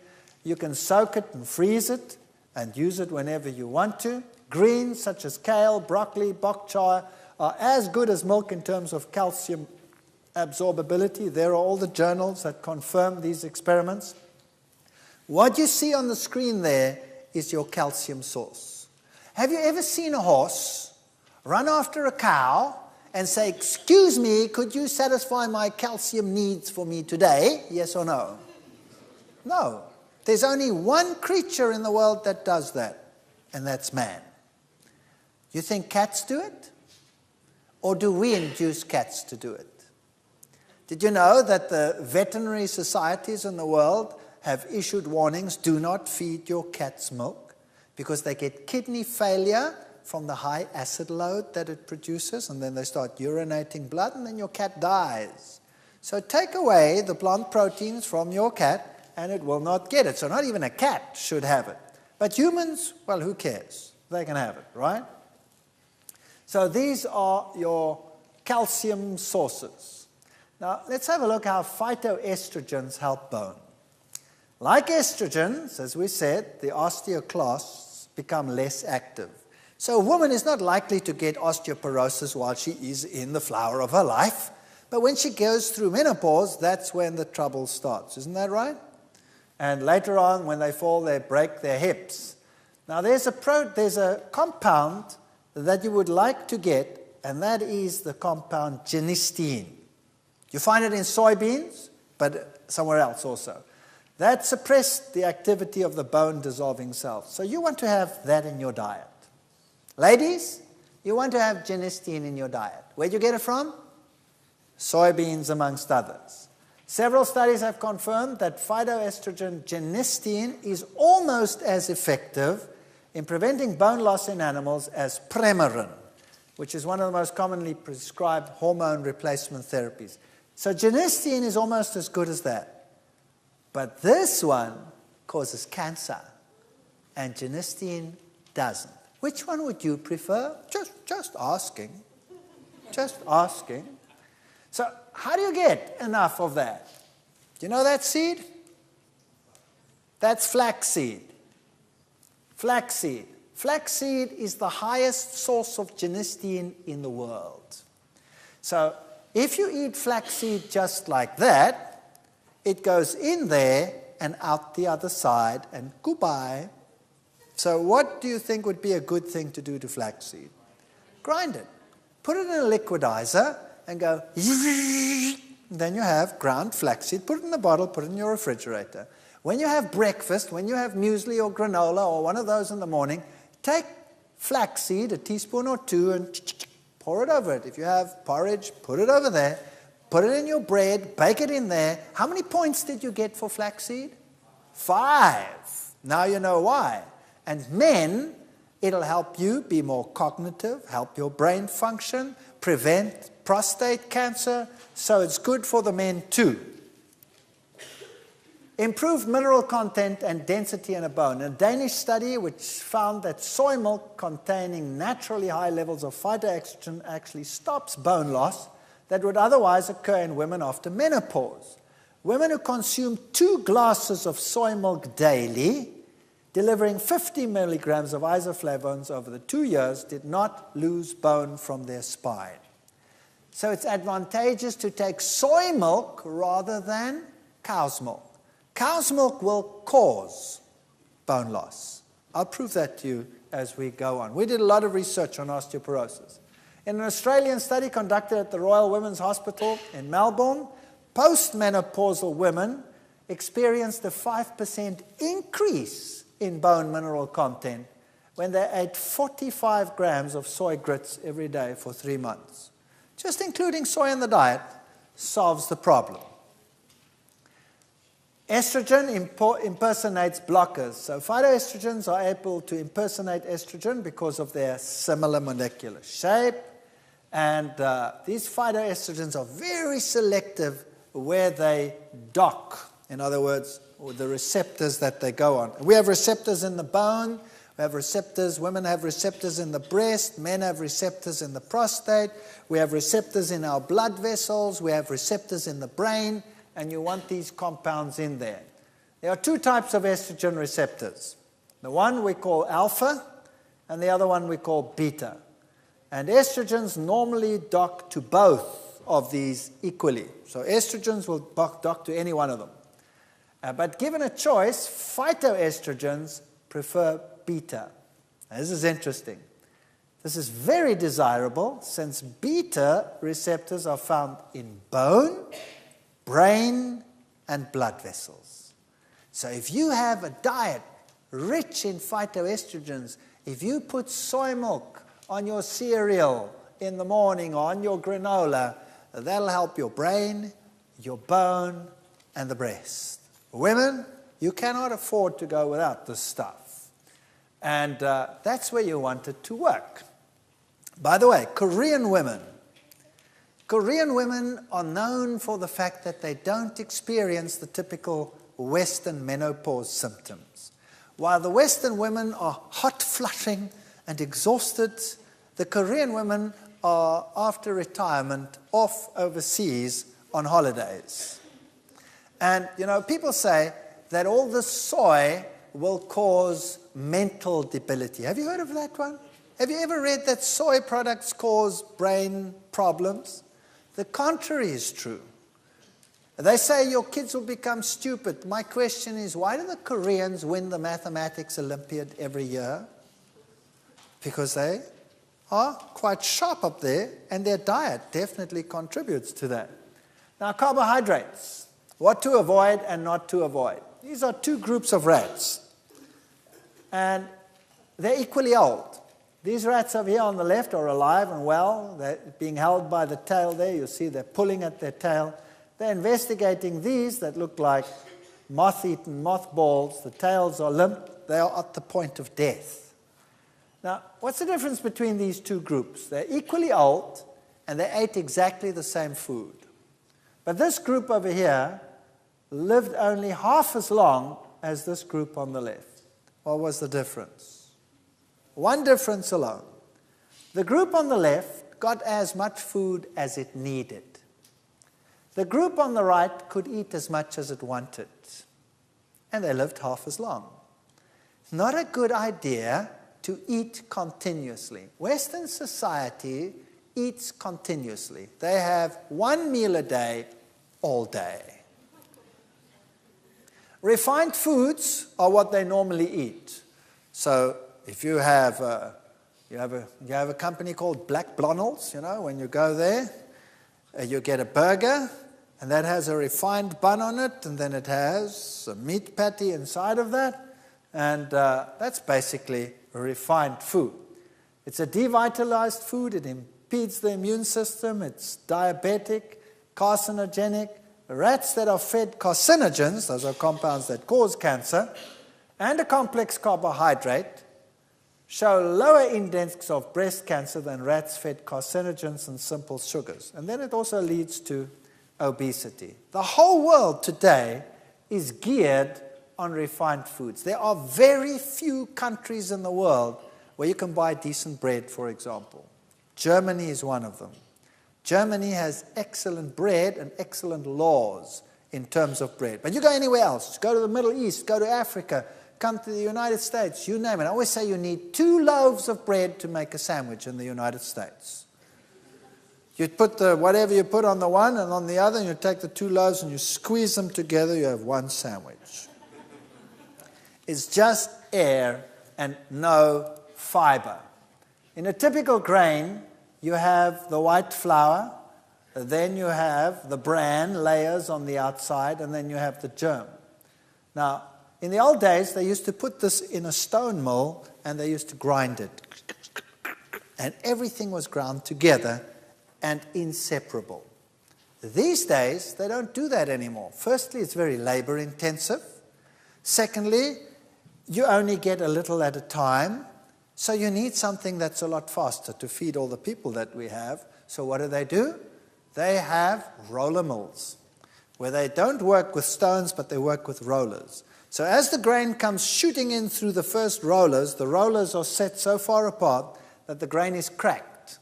You can soak it and freeze it and use it whenever you want to. Greens such as kale, broccoli, bok choy are as good as milk in terms of calcium absorbability. There are all the journals that confirm these experiments. What you see on the screen there is your calcium source. Have you ever seen a horse run after a cow and say, "Excuse me, could you satisfy my calcium needs for me today?" Yes or no? No. There's only one creature in the world that does that, and that's man. You think cats do it? Or do we induce cats to do it? Did you know that the veterinary societies in the world have issued warnings, do not feed your cats milk, because they get kidney failure from the high acid load that it produces, and then they start urinating blood, and then your cat dies. So take away the plant proteins from your cat, and it will not get it. So not even a cat should have it. But humans, well, who cares? They can have it, right? So these are your calcium sources. Now, let's have a look how phytoestrogens help bone. Like estrogens, as we said, the osteoclasts become less active. So a woman is not likely to get osteoporosis while she is in the flower of her life, but when she goes through menopause, that's when the trouble starts. Isn't that right? And later on, when they fall, they break their hips. Now, there's a compound that you would like to get, and that is the compound genistein. You find it in soybeans, but somewhere else also. That suppressed the activity of the bone-dissolving cells. So you want to have that in your diet. Ladies, you want to have genistein in your diet. Where'd you get it from? Soybeans, amongst others. Several studies have confirmed that phytoestrogen genistein is almost as effective in preventing bone loss in animals as Premarin, which is one of the most commonly prescribed hormone replacement therapies. So genistein is almost as good as that. But this one causes cancer, and genistein doesn't. Which one would you prefer? Just asking. Just asking. So how do you get enough of that? Do you know that seed? That's flaxseed. Flaxseed. Flaxseed is the highest source of genistein in the world. So if you eat flaxseed just like that, it goes in there and out the other side, and goodbye. So what do you think would be a good thing to do to flaxseed? Grind it. Put it in a liquidizer and go, then you have ground flaxseed. Put it in a bottle, put it in your refrigerator. When you have breakfast, when you have muesli or granola or one of those in the morning, take flaxseed, a teaspoon or two, and pour it over it. If you have porridge, put it over there. Put it in your bread, bake it in there. How many points did you get for flaxseed? 5. Now you know why. And men, it'll help you be more cognitive, help your brain function, prevent prostate cancer, so it's good for the men too. Improved mineral content and density in a bone. A Danish study which found that soy milk containing naturally high levels of phytoestrogen actually stops bone loss that would otherwise occur in women after menopause. Women who consume 2 glasses of soy milk daily, delivering 50 milligrams of isoflavones over the 2 years, did not lose bone from their spine. So it's advantageous to take soy milk rather than cow's milk. Cow's milk will cause bone loss. I'll prove that to you as we go on. We did a lot of research on osteoporosis. In an Australian study conducted at the Royal Women's Hospital in Melbourne, postmenopausal women experienced a 5% increase in bone mineral content when they ate 45 grams of soy grits every day for 3 months. Just including soy in the diet solves the problem. Estrogen impersonates blockers. So phytoestrogens are able to impersonate estrogen because of their similar molecular shape. And these phytoestrogens are very selective where they dock. In other words, the receptors that they go on. We have receptors in the bone. We have receptors. Women have receptors in the breast. Men have receptors in the prostate. We have receptors in our blood vessels. We have receptors in the brain. And you want these compounds in there. There are 2 types of estrogen receptors. The one we call alpha, and the other one we call beta. And estrogens normally dock to both of these equally. So estrogens will dock to any one of them. But given a choice, phytoestrogens prefer beta. Now, this is interesting. This is very desirable since beta receptors are found in bone, brain, and blood vessels. So if you have a diet rich in phytoestrogens, if you put soy milk on your cereal in the morning or on your granola, that'll help your brain, your bone, and the breast. Women, you cannot afford to go without this stuff. And that's where you want it to work. By the way, Korean women are known for the fact that they don't experience the typical Western menopause symptoms. While the Western women are hot flushing and exhausted, the Korean women are, after retirement, off overseas on holidays. And, people say that all this soy will cause mental debility. Have you heard of that one? Have you ever read that soy products cause brain problems? The contrary is true. They say your kids will become stupid. My question is, why do the Koreans win the mathematics Olympiad every year? Because they are quite sharp up there, and their diet definitely contributes to that. Now, carbohydrates, what to avoid and not to avoid. These are two groups of rats, and they're equally old. These rats over here on the left are alive and well. They're being held by the tail there. You see they're pulling at their tail. They're investigating these that look like moth-eaten mothballs. The tails are limp. They are at the point of death. Now, what's the difference between these two groups? They're equally old, and they ate exactly the same food. But this group over here lived only half as long as this group on the left. What was the difference? One difference alone. The group on the left got as much food as it needed. The group on the right could eat as much as it wanted. And they lived half as long. It's not a good idea to eat continuously. Western society eats continuously. They have one meal a day, all day. Refined foods are what they normally eat. So if you have a company called Black Blondel's, when you go there, you get a burger, and that has a refined bun on it, and then it has a meat patty inside of that, and that's basically refined food. It's a devitalized food. It impedes the immune system. It's diabetic, carcinogenic. Rats that are fed carcinogens, those are compounds that cause cancer, and a complex carbohydrate, show lower index of breast cancer than rats fed carcinogens and simple sugars. And then it also leads to obesity. The whole world today is geared on refined foods. There are very few countries in the world where you can buy decent bread, for example. Germany is one of them. Germany has excellent bread and excellent laws in terms of bread. But you go anywhere else, go to the Middle East, go to Africa, come to the United States, you name it. I always say you need 2 loaves of bread to make a sandwich in the United States. You put whatever you put on the one and on the other, and you take the 2 loaves and you squeeze them together, you have one sandwich. It's just air and no fiber. In a typical grain, you have the white flour, then you have the bran layers on the outside, and then you have the germ. Now, in the old days, they used to put this in a stone mill, and they used to grind it. And everything was ground together and inseparable. These days, they don't do that anymore. Firstly, it's very labor-intensive. Secondly, you only get a little at a time, so you need something that's a lot faster to feed all the people that we have. So what do? They have roller mills, where they don't work with stones, but they work with rollers. So as the grain comes shooting in through the first rollers, the rollers are set so far apart that the grain is cracked.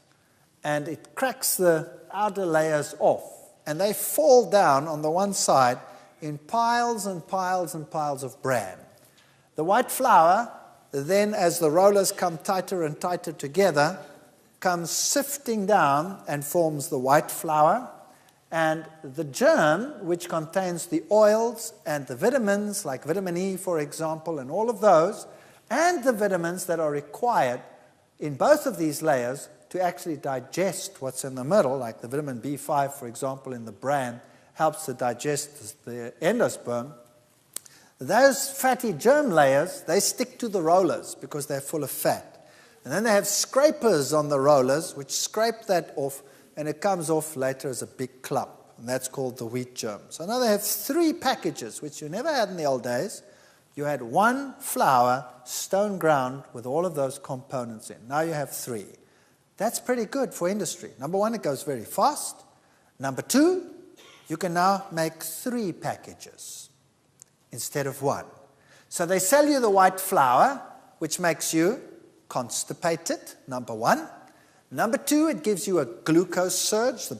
And it cracks the outer layers off. And they fall down on the one side in piles and piles and piles of bran. The white flour, then as the rollers come tighter and tighter together, comes sifting down and forms the white flour. And the germ, which contains the oils and the vitamins, like vitamin E, for example, and all of those, and the vitamins that are required in both of these layers to actually digest what's in the middle, like the vitamin B5, for example, in the bran, helps to digest the endosperm. Those fatty germ layers, they stick to the rollers because they're full of fat. And then they have scrapers on the rollers, which scrape that off, and it comes off later as a big clump. And that's called the wheat germ. So now they have 3 packages, which you never had in the old days. You had 1 flour, stone ground, with all of those components in. Now you have 3. That's pretty good for industry. Number 1, it goes very fast. Number 2, you can now make 3 packages instead of 1. So they sell you the white flour, which makes you constipated, number 1. Number 2, it gives you a glucose surge. The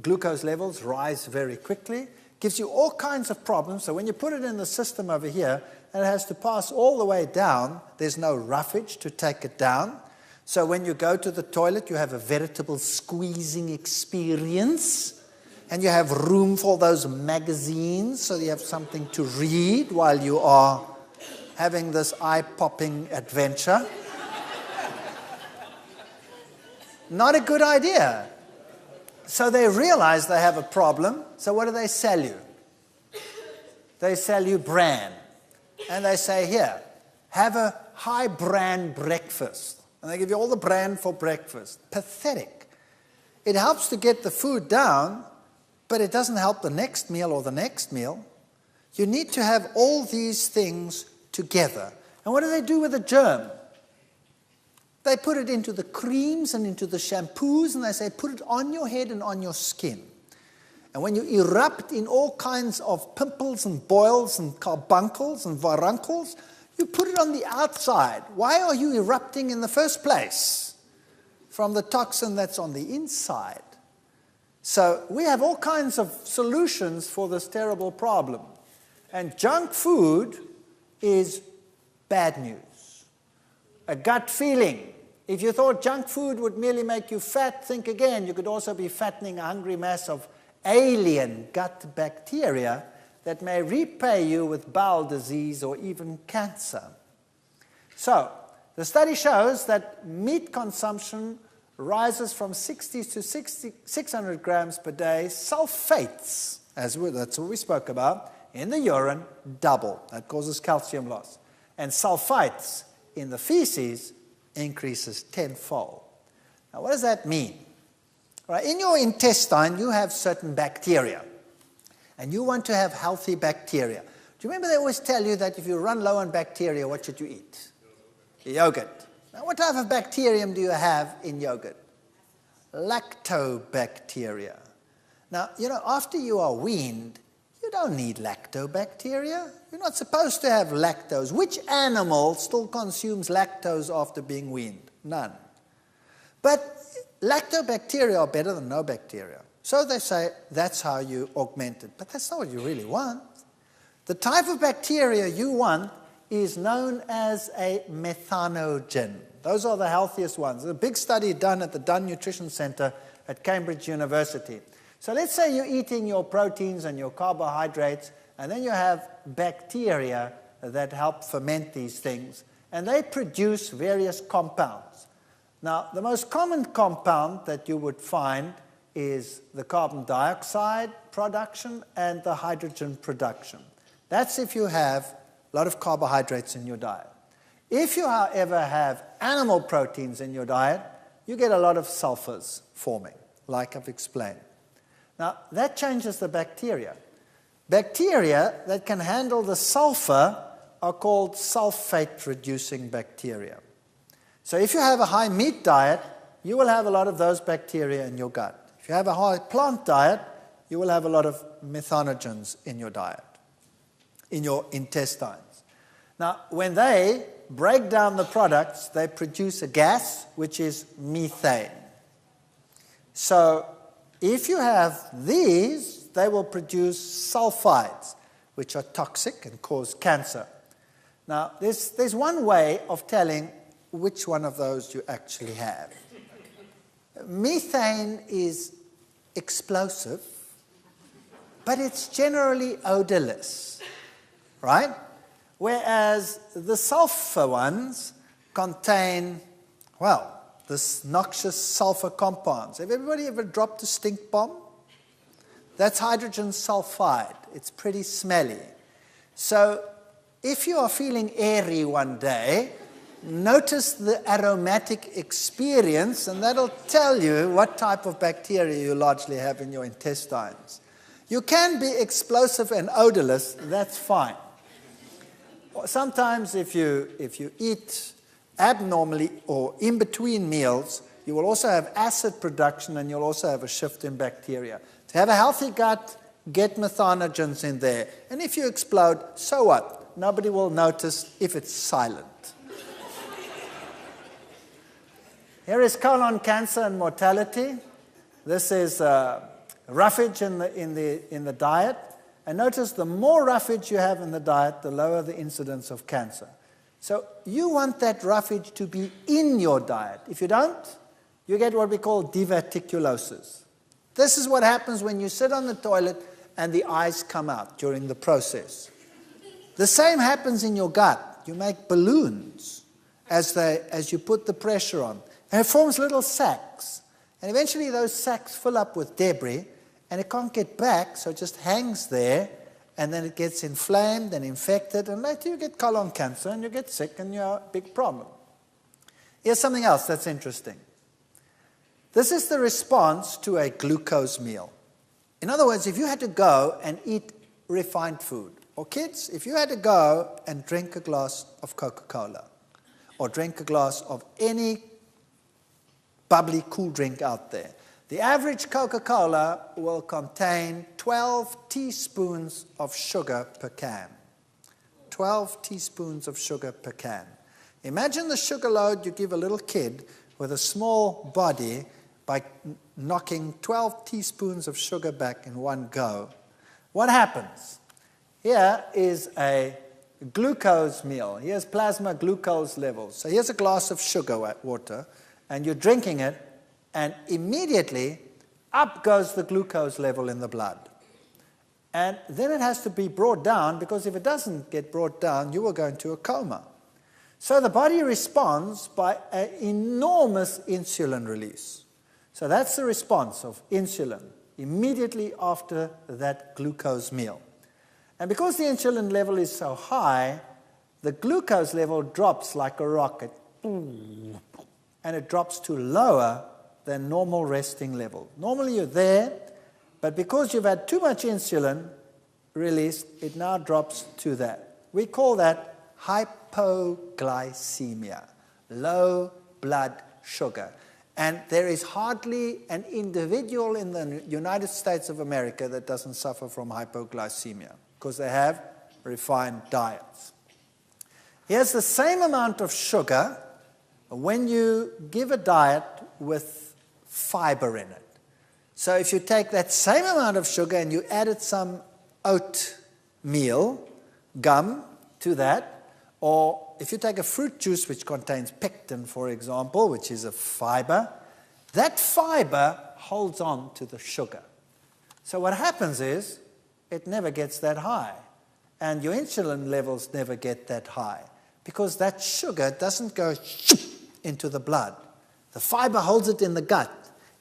glucose levels rise very quickly. Gives you all kinds of problems. So when you put it in the system over here, and it has to pass all the way down, there's no roughage to take it down. So when you go to the toilet, you have a veritable squeezing experience. And you have room for those magazines, so you have something to read while you are having this eye-popping adventure. Not a good idea. So they realize they have a problem. So what do they sell you? They sell you bran. And they say, here, have a high bran breakfast. And they give you all the bran for breakfast. Pathetic. It helps to get the food down, but it doesn't help the next meal or the next meal. You need to have all these things together. And what do they do with the germ? They put it into the creams and into the shampoos, and they say, put it on your head and on your skin. And when you erupt in all kinds of pimples and boils and carbuncles and varuncles, you put it on the outside. Why are you erupting in the first place? From the toxin that's on the inside. So we have all kinds of solutions for this terrible problem. And junk food is bad news. A gut feeling. If you thought junk food would merely make you fat, think again. You could also be fattening a hungry mass of alien gut bacteria that may repay you with bowel disease or even cancer. So, the study shows that meat consumption rises from 60 to 600 grams per day. Sulfates, that's what we spoke about, in the urine, double. That causes calcium loss. And sulfites in the feces increases tenfold. Now, what does that mean? Right, in your intestine, you have certain bacteria. And you want to have healthy bacteria. Do you remember they always tell you that if you run low on bacteria, what should you eat? Yogurt. Now, what type of bacterium do you have in yogurt? Lactobacteria. Now, after you are weaned, you don't need lactobacteria. You're not supposed to have lactose. Which animal still consumes lactose after being weaned? None. But lactobacteria are better than no bacteria. So they say that's how you augment it. But that's not what you really want. The type of bacteria you want is known as a methanogen. Those are the healthiest ones. There's a big study done at the Dunn Nutrition Center at Cambridge University. So let's say you're eating your proteins and your carbohydrates, and then you have bacteria that help ferment these things, and they produce various compounds. Now, the most common compound that you would find is the carbon dioxide production and the hydrogen production. That's if you have a lot of carbohydrates in your diet. If you, however, have animal proteins in your diet, you get a lot of sulfurs forming, like I've explained. Now, that changes the bacteria. Bacteria that can handle the sulfur are called sulfate-reducing bacteria. So if you have a high meat diet, you will have a lot of those bacteria in your gut. If you have a high plant diet, you will have a lot of methanogens in your diet, in your intestines. Now, when they break down the products, they produce a gas, which is methane. So if you have these, they will produce sulfides, which are toxic and cause cancer. Now, there's one way of telling which one of those you actually have. Methane is explosive, but it's generally odorless, right? whereas the sulfur ones contain, well, this noxious sulfur compounds. Have everybody ever dropped a stink bomb? That's hydrogen sulfide. It's pretty smelly. So if you are feeling airy one day, notice the aromatic experience, and that'll tell you what type of bacteria you largely have in your intestines. You can be explosive and odorless, that's fine. Sometimes if you eat abnormally or in between meals, you will also have acid production and you'll also have a shift in bacteria. To have a healthy gut, get methanogens in there. And if you explode, so what? Nobody will notice if it's silent. Here is colon cancer and mortality. This is roughage in the diet. And notice the more roughage you have in the diet, the lower the incidence of cancer. So you want that roughage to be in your diet. If you don't, you get what we call diverticulosis. This is what happens when you sit on the toilet and the eyes come out during the process. The same happens in your gut. You make balloons as you put the pressure on. And it forms little sacs. And eventually those sacs fill up with debris, and it can't get back, so it just hangs there, and then it gets inflamed and infected, and later you get colon cancer, and you get sick, and you're a big problem. Here's something else that's interesting. This is the response to a glucose meal. In other words, if you had to go and eat refined food, or kids, if you had to go and drink a glass of Coca-Cola, or drink a glass of any bubbly cool drink out there, the average Coca-Cola will contain 12 teaspoons of sugar per can. 12 teaspoons of sugar per can. Imagine the sugar load you give a little kid with a small body by knocking 12 teaspoons of sugar back in one go. What happens? Here is a glucose meal. Here's plasma glucose levels. So here's a glass of sugar water, and you're drinking it, and immediately up goes the glucose level in the blood. And then it has to be brought down, because if it doesn't get brought down, you will go into a coma. So the body responds by an enormous insulin release. So that's the response of insulin immediately after that glucose meal. And because the insulin level is so high, the glucose level drops like a rocket, and it drops to lower than normal resting level. Normally you're there, but because you've had too much insulin released, it now drops to that. We call that hypoglycemia, low blood sugar. And there is hardly an individual in the United States of America that doesn't suffer from hypoglycemia, because they have refined diets. Here's the same amount of sugar when you give a diet with fiber in it. So if you take that same amount of sugar and you added some oatmeal gum to that, or if you take a fruit juice which contains pectin, for example, which is a fiber, that fiber holds on to the sugar. So what happens is it never gets that high, and your insulin levels never get that high, because that sugar doesn't go into the blood. The fiber holds it in the gut.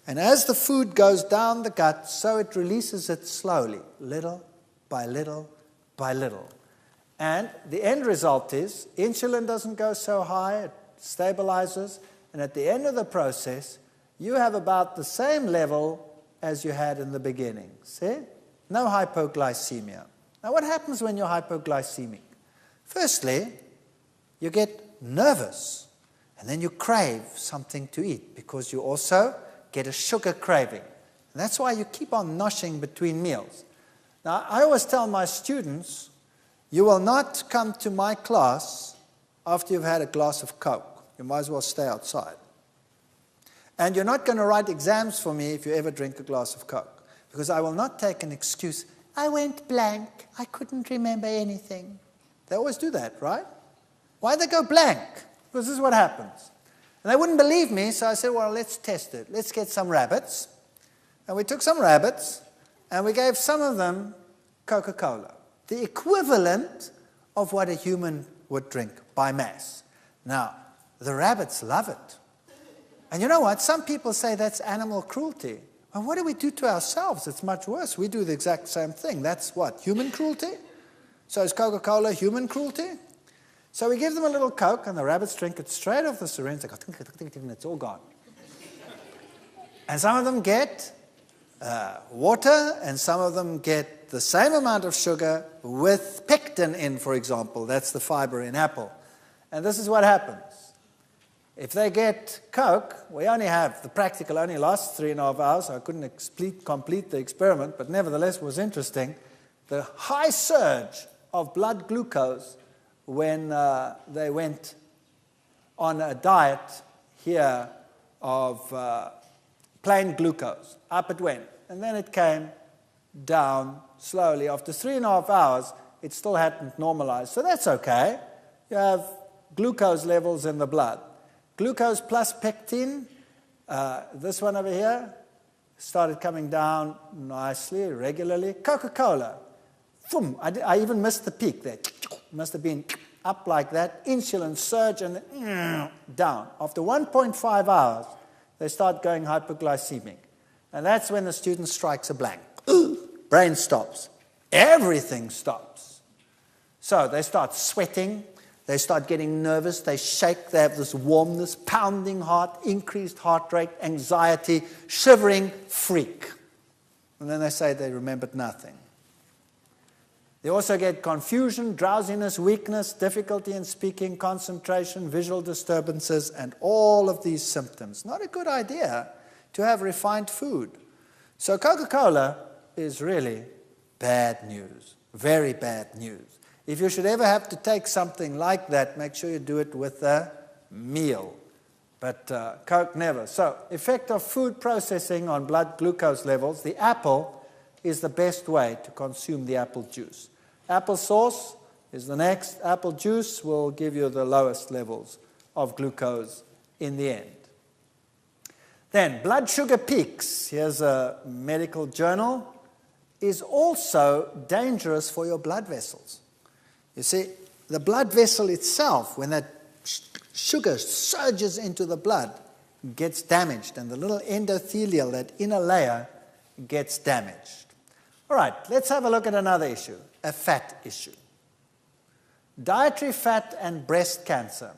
And as the food goes down the gut, so it releases it slowly, little by little by little. And the end result is insulin doesn't go so high, it stabilizes, and at the end of the process, you have about the same level as you had in the beginning. See? No hypoglycemia. Now what happens when you're hypoglycemic? Firstly, you get nervous, and then you crave something to eat, because you also get a sugar craving. And that's why you keep on noshing between meals. Now, I always tell my students, you will not come to my class after you've had a glass of Coke. You might as well stay outside. And you're not going to write exams for me if you ever drink a glass of Coke, because I will not take an excuse. I went blank. I couldn't remember anything. They always do that, right? Why they go blank? Because this is what happens. And they wouldn't believe me, so I said, well, let's test it. Let's get some rabbits. And we took some rabbits, and we gave some of them Coca-Cola, the equivalent of what a human would drink by mass. Now, the rabbits love it. And you know what? Some people say that's animal cruelty. And what do we do to ourselves? It's much worse. We do the exact same thing. That's what? Human cruelty? So is Coca-Cola human cruelty? So we give them a little Coke, and the rabbits drink it straight off the syringe. They go, and it's all gone. And some of them get water, and some of them get the same amount of sugar with pectin in, for example. That's the fiber in apple. And this is what happens. If they get Coke, the practical only lasts 3.5 hours, so I couldn't complete the experiment, but nevertheless was interesting. The high surge of blood glucose when they went on a diet here of plain glucose. Up it went. And then it came down slowly. After 3.5 hours, it still hadn't normalized. So that's okay. You have glucose levels in the blood. Glucose plus pectin, this one over here, started coming down nicely, regularly. Coca-Cola, boom, I even missed the peak there. Must have been up like that. Insulin surge and then down. After 1.5 hours, they start going hypoglycemic. And that's when the student strikes a blank. Brain stops. Everything stops. So they start sweating. They start getting nervous, they shake, they have this warmness, pounding heart, increased heart rate, anxiety, shivering, freak. And then they say they remembered nothing. They also get confusion, drowsiness, weakness, difficulty in speaking, concentration, visual disturbances, and all of these symptoms. Not a good idea to have refined food. So Coca-Cola is really bad news, very bad news. If you should ever have to take something like that, make sure you do it with a meal. But Coke never. So, effect of food processing on blood glucose levels. The apple is the best way to consume the apple juice. Apple sauce is the next. Apple juice will give you the lowest levels of glucose in the end. Then, blood sugar peaks. Here's a medical journal. Is also dangerous for your blood vessels. You see, the blood vessel itself, when that sugar surges into the blood, gets damaged, and the little endothelial, that inner layer, gets damaged. All right, let's have a look at another issue, a fat issue. Dietary fat and breast cancer.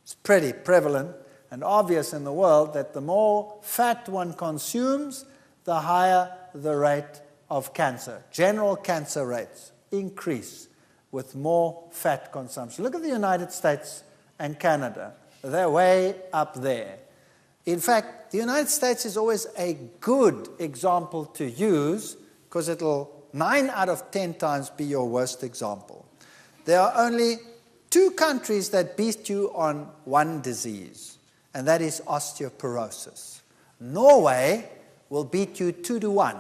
It's pretty prevalent and obvious in the world that the more fat one consumes, the higher the rate of cancer. General cancer rates increase with more fat consumption. Look at the United States and Canada. They're way up there. In fact, the United States is always a good example to use because it'll 9 out of 10 times be your worst example. There are only 2 countries that beat you on one disease, and that is osteoporosis. Norway will beat you 2-1.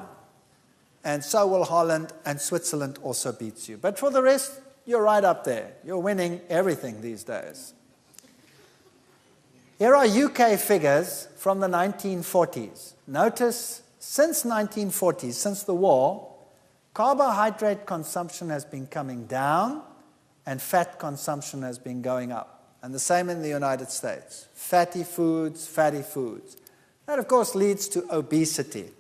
And so will Holland, and Switzerland also beats you. But for the rest, you're right up there. You're winning everything these days. Here are UK figures from the 1940s. Notice, since 1940s, since the war, carbohydrate consumption has been coming down, and fat consumption has been going up. And the same in the United States. Fatty foods, fatty foods. That, of course, leads to obesity.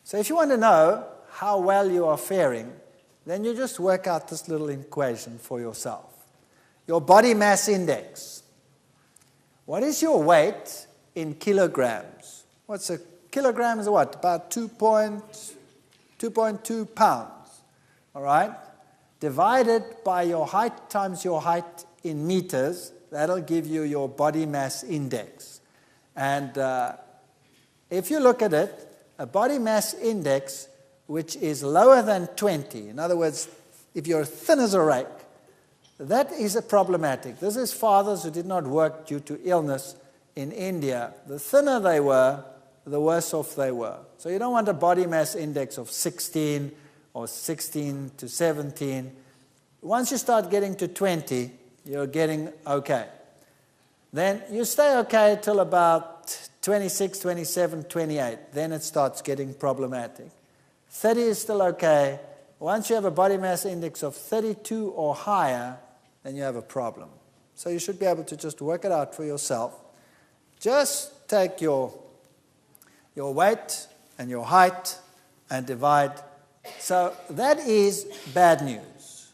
So if you want to know how well you are faring, then you just work out this little equation for yourself. Your body mass index. What is your weight in kilograms? What's a kilogram is what? About 2.2 pounds. All right? Divided by your height times your height in meters, that'll give you your body mass index. And if you look at it, a body mass index which is lower than 20, in other words, if you're thin as a rake, that is problematic. This is fathers who did not work due to illness in India. The thinner they were, the worse off they were. So you don't want a body mass index of 16 or 16 to 17. Once you start getting to 20, you're getting okay. Then you stay okay till about 26, 27, 28. Then it starts getting problematic. 30 is still okay. Once you have a body mass index of 32 or higher, then you have a problem. So you should be able to just work it out for yourself. Just take your weight and your height and divide. So that is bad news.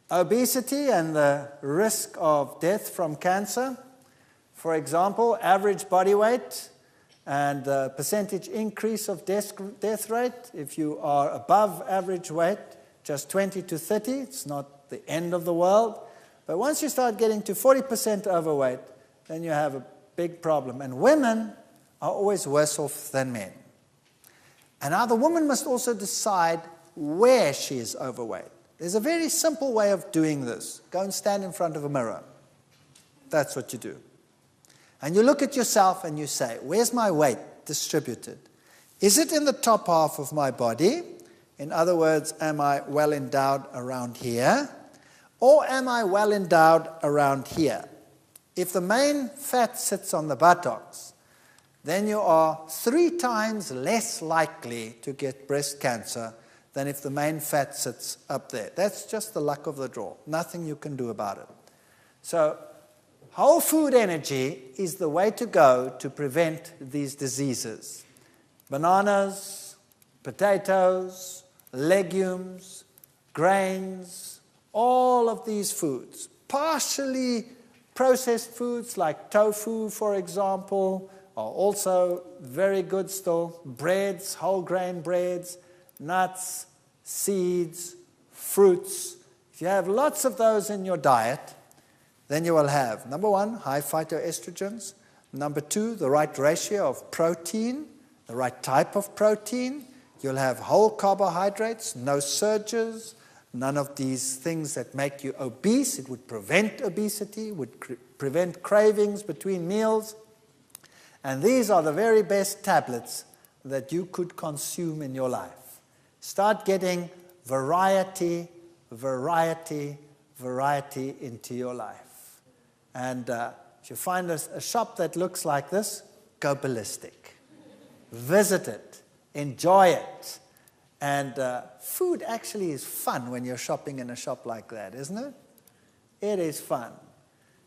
Obesity and the risk of death from cancer. For example, average body weight and the percentage increase of death rate. If you are above average weight, just 20 to 30, it's not the end of the world. But once you start getting to 40% overweight, then you have a big problem. And women are always worse off than men. And now the woman must also decide where she is overweight. There's a very simple way of doing this. Go and stand in front of a mirror. That's what you do. And you look at yourself and you say, where's my weight distributed? Is it in the top half of my body? In other words, am I well endowed around here? Or am I well endowed around here? If the main fat sits on the buttocks, then you are 3 times less likely to get breast cancer than if the main fat sits up there. That's just the luck of the draw. Nothing you can do about it. So whole food energy is the way to go to prevent these diseases. Bananas, potatoes, legumes, grains, all of these foods. Partially processed foods like tofu, for example, are also very good still. Breads, whole grain breads, nuts, seeds, fruits. If you have lots of those in your diet, then you will have, number 1, high phytoestrogens. Number 2, the right ratio of protein, the right type of protein. You'll have whole carbohydrates, no surges, none of these things that make you obese. It would prevent obesity, would prevent cravings between meals. And these are the very best tablets that you could consume in your life. Start getting variety, variety, variety into your life. And if you find a shop that looks like this, go ballistic. Visit it. Enjoy it. And food actually is fun when you're shopping in a shop like that, isn't it? It is fun.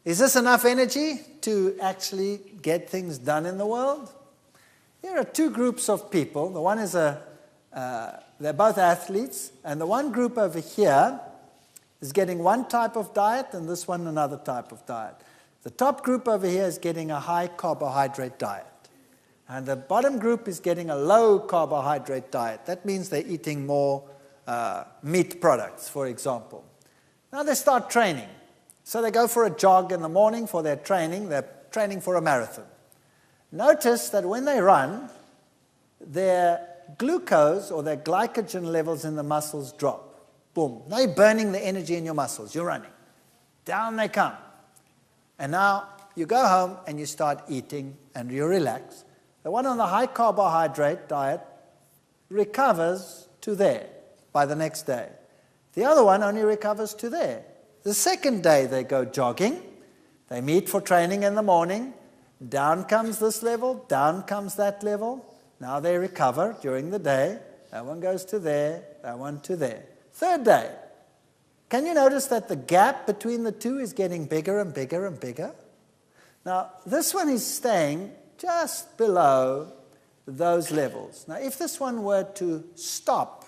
Is this enough energy to actually get things done in the world? Here are 2 groups of people. The one is they're both athletes, and the one group over here is getting one type of diet, and this one another type of diet. The top group over here is getting a high carbohydrate diet. And the bottom group is getting a low carbohydrate diet. That means they're eating more meat products, for example. Now they start training. So they go for a jog in the morning for their training. They're training for a marathon. Notice that when they run, their glucose or their glycogen levels in the muscles drop. Boom. Now you're burning the energy in your muscles. You're running. Down they come. And now you go home and you start eating and you relax. The one on the high carbohydrate diet recovers to there by the next day. The other one only recovers to there. The second day they go jogging. They meet for training in the morning. Down comes this level, down comes that level. Now they recover during the day. That one goes to there, that one to there. Third day. Can you notice that the gap between the 2 is getting bigger and bigger and bigger? Now, this one is staying just below those levels. Now, if this one were to stop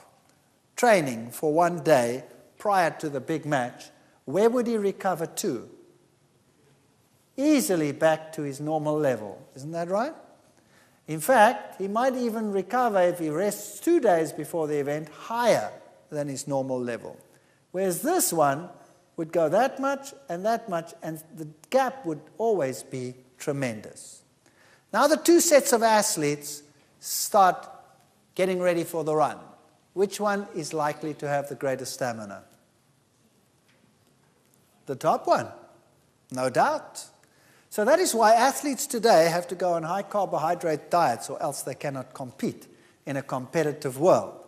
training for one day prior to the big match, where would he recover to? Easily back to his normal level. Isn't that right? In fact, he might even recover if he rests 2 days before the event higher than his normal level. Whereas this one would go that much, and the gap would always be tremendous. Now the 2 sets of athletes start getting ready for the run. Which one is likely to have the greatest stamina? The top one, no doubt. So that is why athletes today have to go on high carbohydrate diets, or else they cannot compete in a competitive world.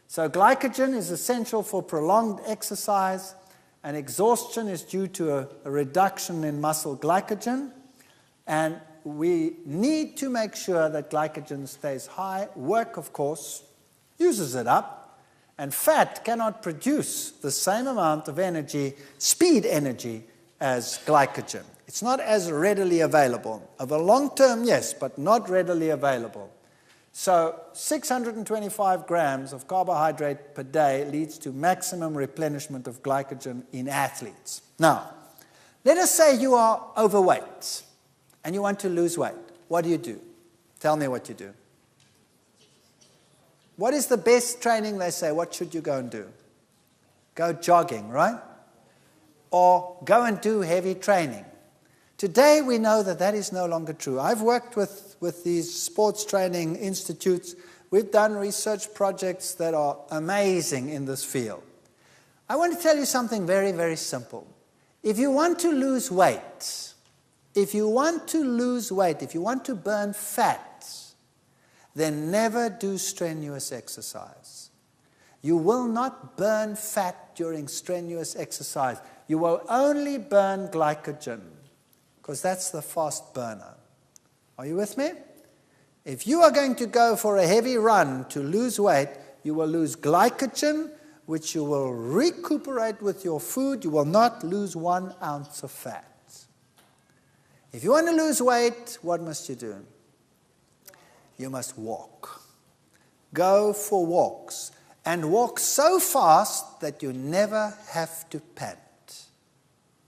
So glycogen is essential for prolonged exercise, and exhaustion is due to a reduction in muscle glycogen. And we need to make sure that glycogen stays high. Work, of course, uses it up. And fat cannot produce the same amount of energy, speed energy, as glycogen. It's not as readily available. Over long term, yes, but not readily available. So 625 grams of carbohydrate per day leads to maximum replenishment of glycogen in athletes. Now, let us say you are overweight and you want to lose weight. What do you do? Tell me what you do. What is the best training, they say? What should you go and do? Go jogging, right? Or go and do heavy training. Today we know that that is no longer true. I've worked with these sports training institutes. We've done research projects that are amazing in this field. I want to tell you something very, very simple. If you want to lose weight, if you want to burn fat, then never do strenuous exercise. You will not burn fat during strenuous exercise. You will only burn glycogen, because that's the fast burner. Are you with me? If you are going to go for a heavy run to lose weight, you will lose glycogen, which you will recuperate with your food. You will not lose 1 ounce of fat. If you want to lose weight, what must you do? You must walk. Go for walks. And walk so fast that you never have to pant.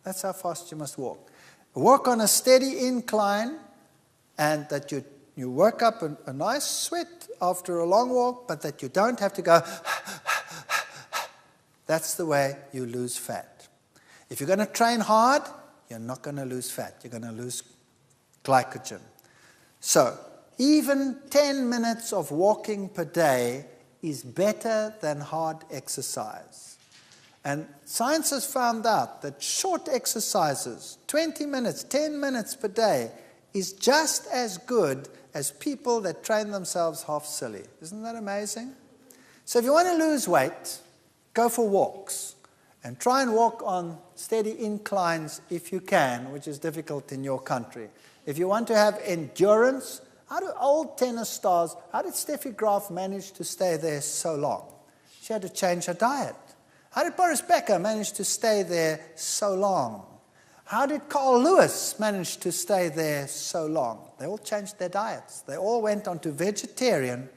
That's how fast you must walk. Walk on a steady incline, and that you work up a nice sweat after a long walk, but that you don't have to go. That's the way you lose fat. If you're going to train hard, you're not going to lose fat. You're going to lose glycogen. So, even 10 minutes of walking per day is better than hard exercise. And science has found out that short exercises, 20 minutes, 10 minutes per day, is just as good as people that train themselves half silly. Isn't that amazing? So if you want to lose weight, go for walks. And try and walk on steady inclines if you can, which is difficult in your country. If you want to have endurance, how do old tennis stars, how did Steffi Graf manage to stay there so long? She had to change her diet. How did Boris Becker manage to stay there so long? How did Carl Lewis manage to stay there so long? They all changed their diets. They all went on to vegetarian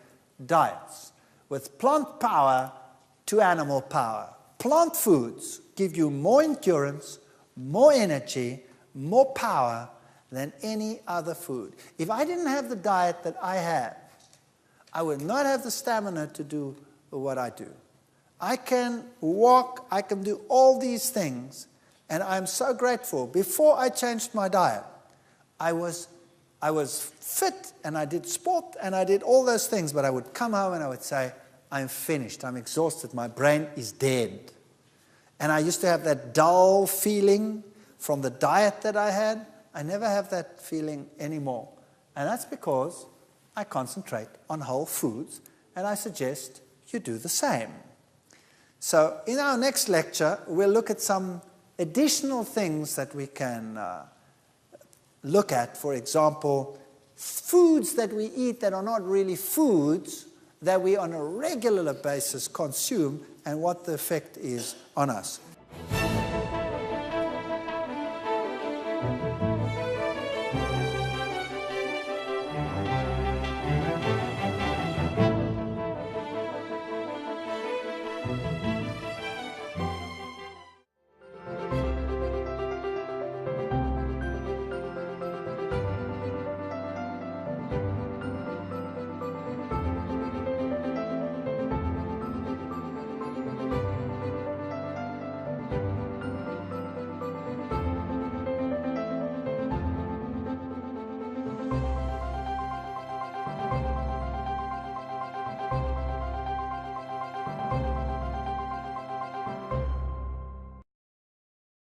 diets with plant power to animal power. Plant foods give you more endurance, more energy, more power than any other food. If I didn't have the diet that I have, I would not have the stamina to do what I do. I can walk, I can do all these things, and I'm so grateful. Before I changed my diet, I was fit, and I did sport, and I did all those things, but I would come home and I would say, I'm finished, I'm exhausted, my brain is dead. And I used to have that dull feeling from the diet that I had. I never have that feeling anymore. And that's because I concentrate on whole foods, and I suggest you do the same. So in our next lecture, we'll look at some additional things that we can look at. For example, foods that we eat that are not really foods, that we on a regular basis consume, and what the effect is on us.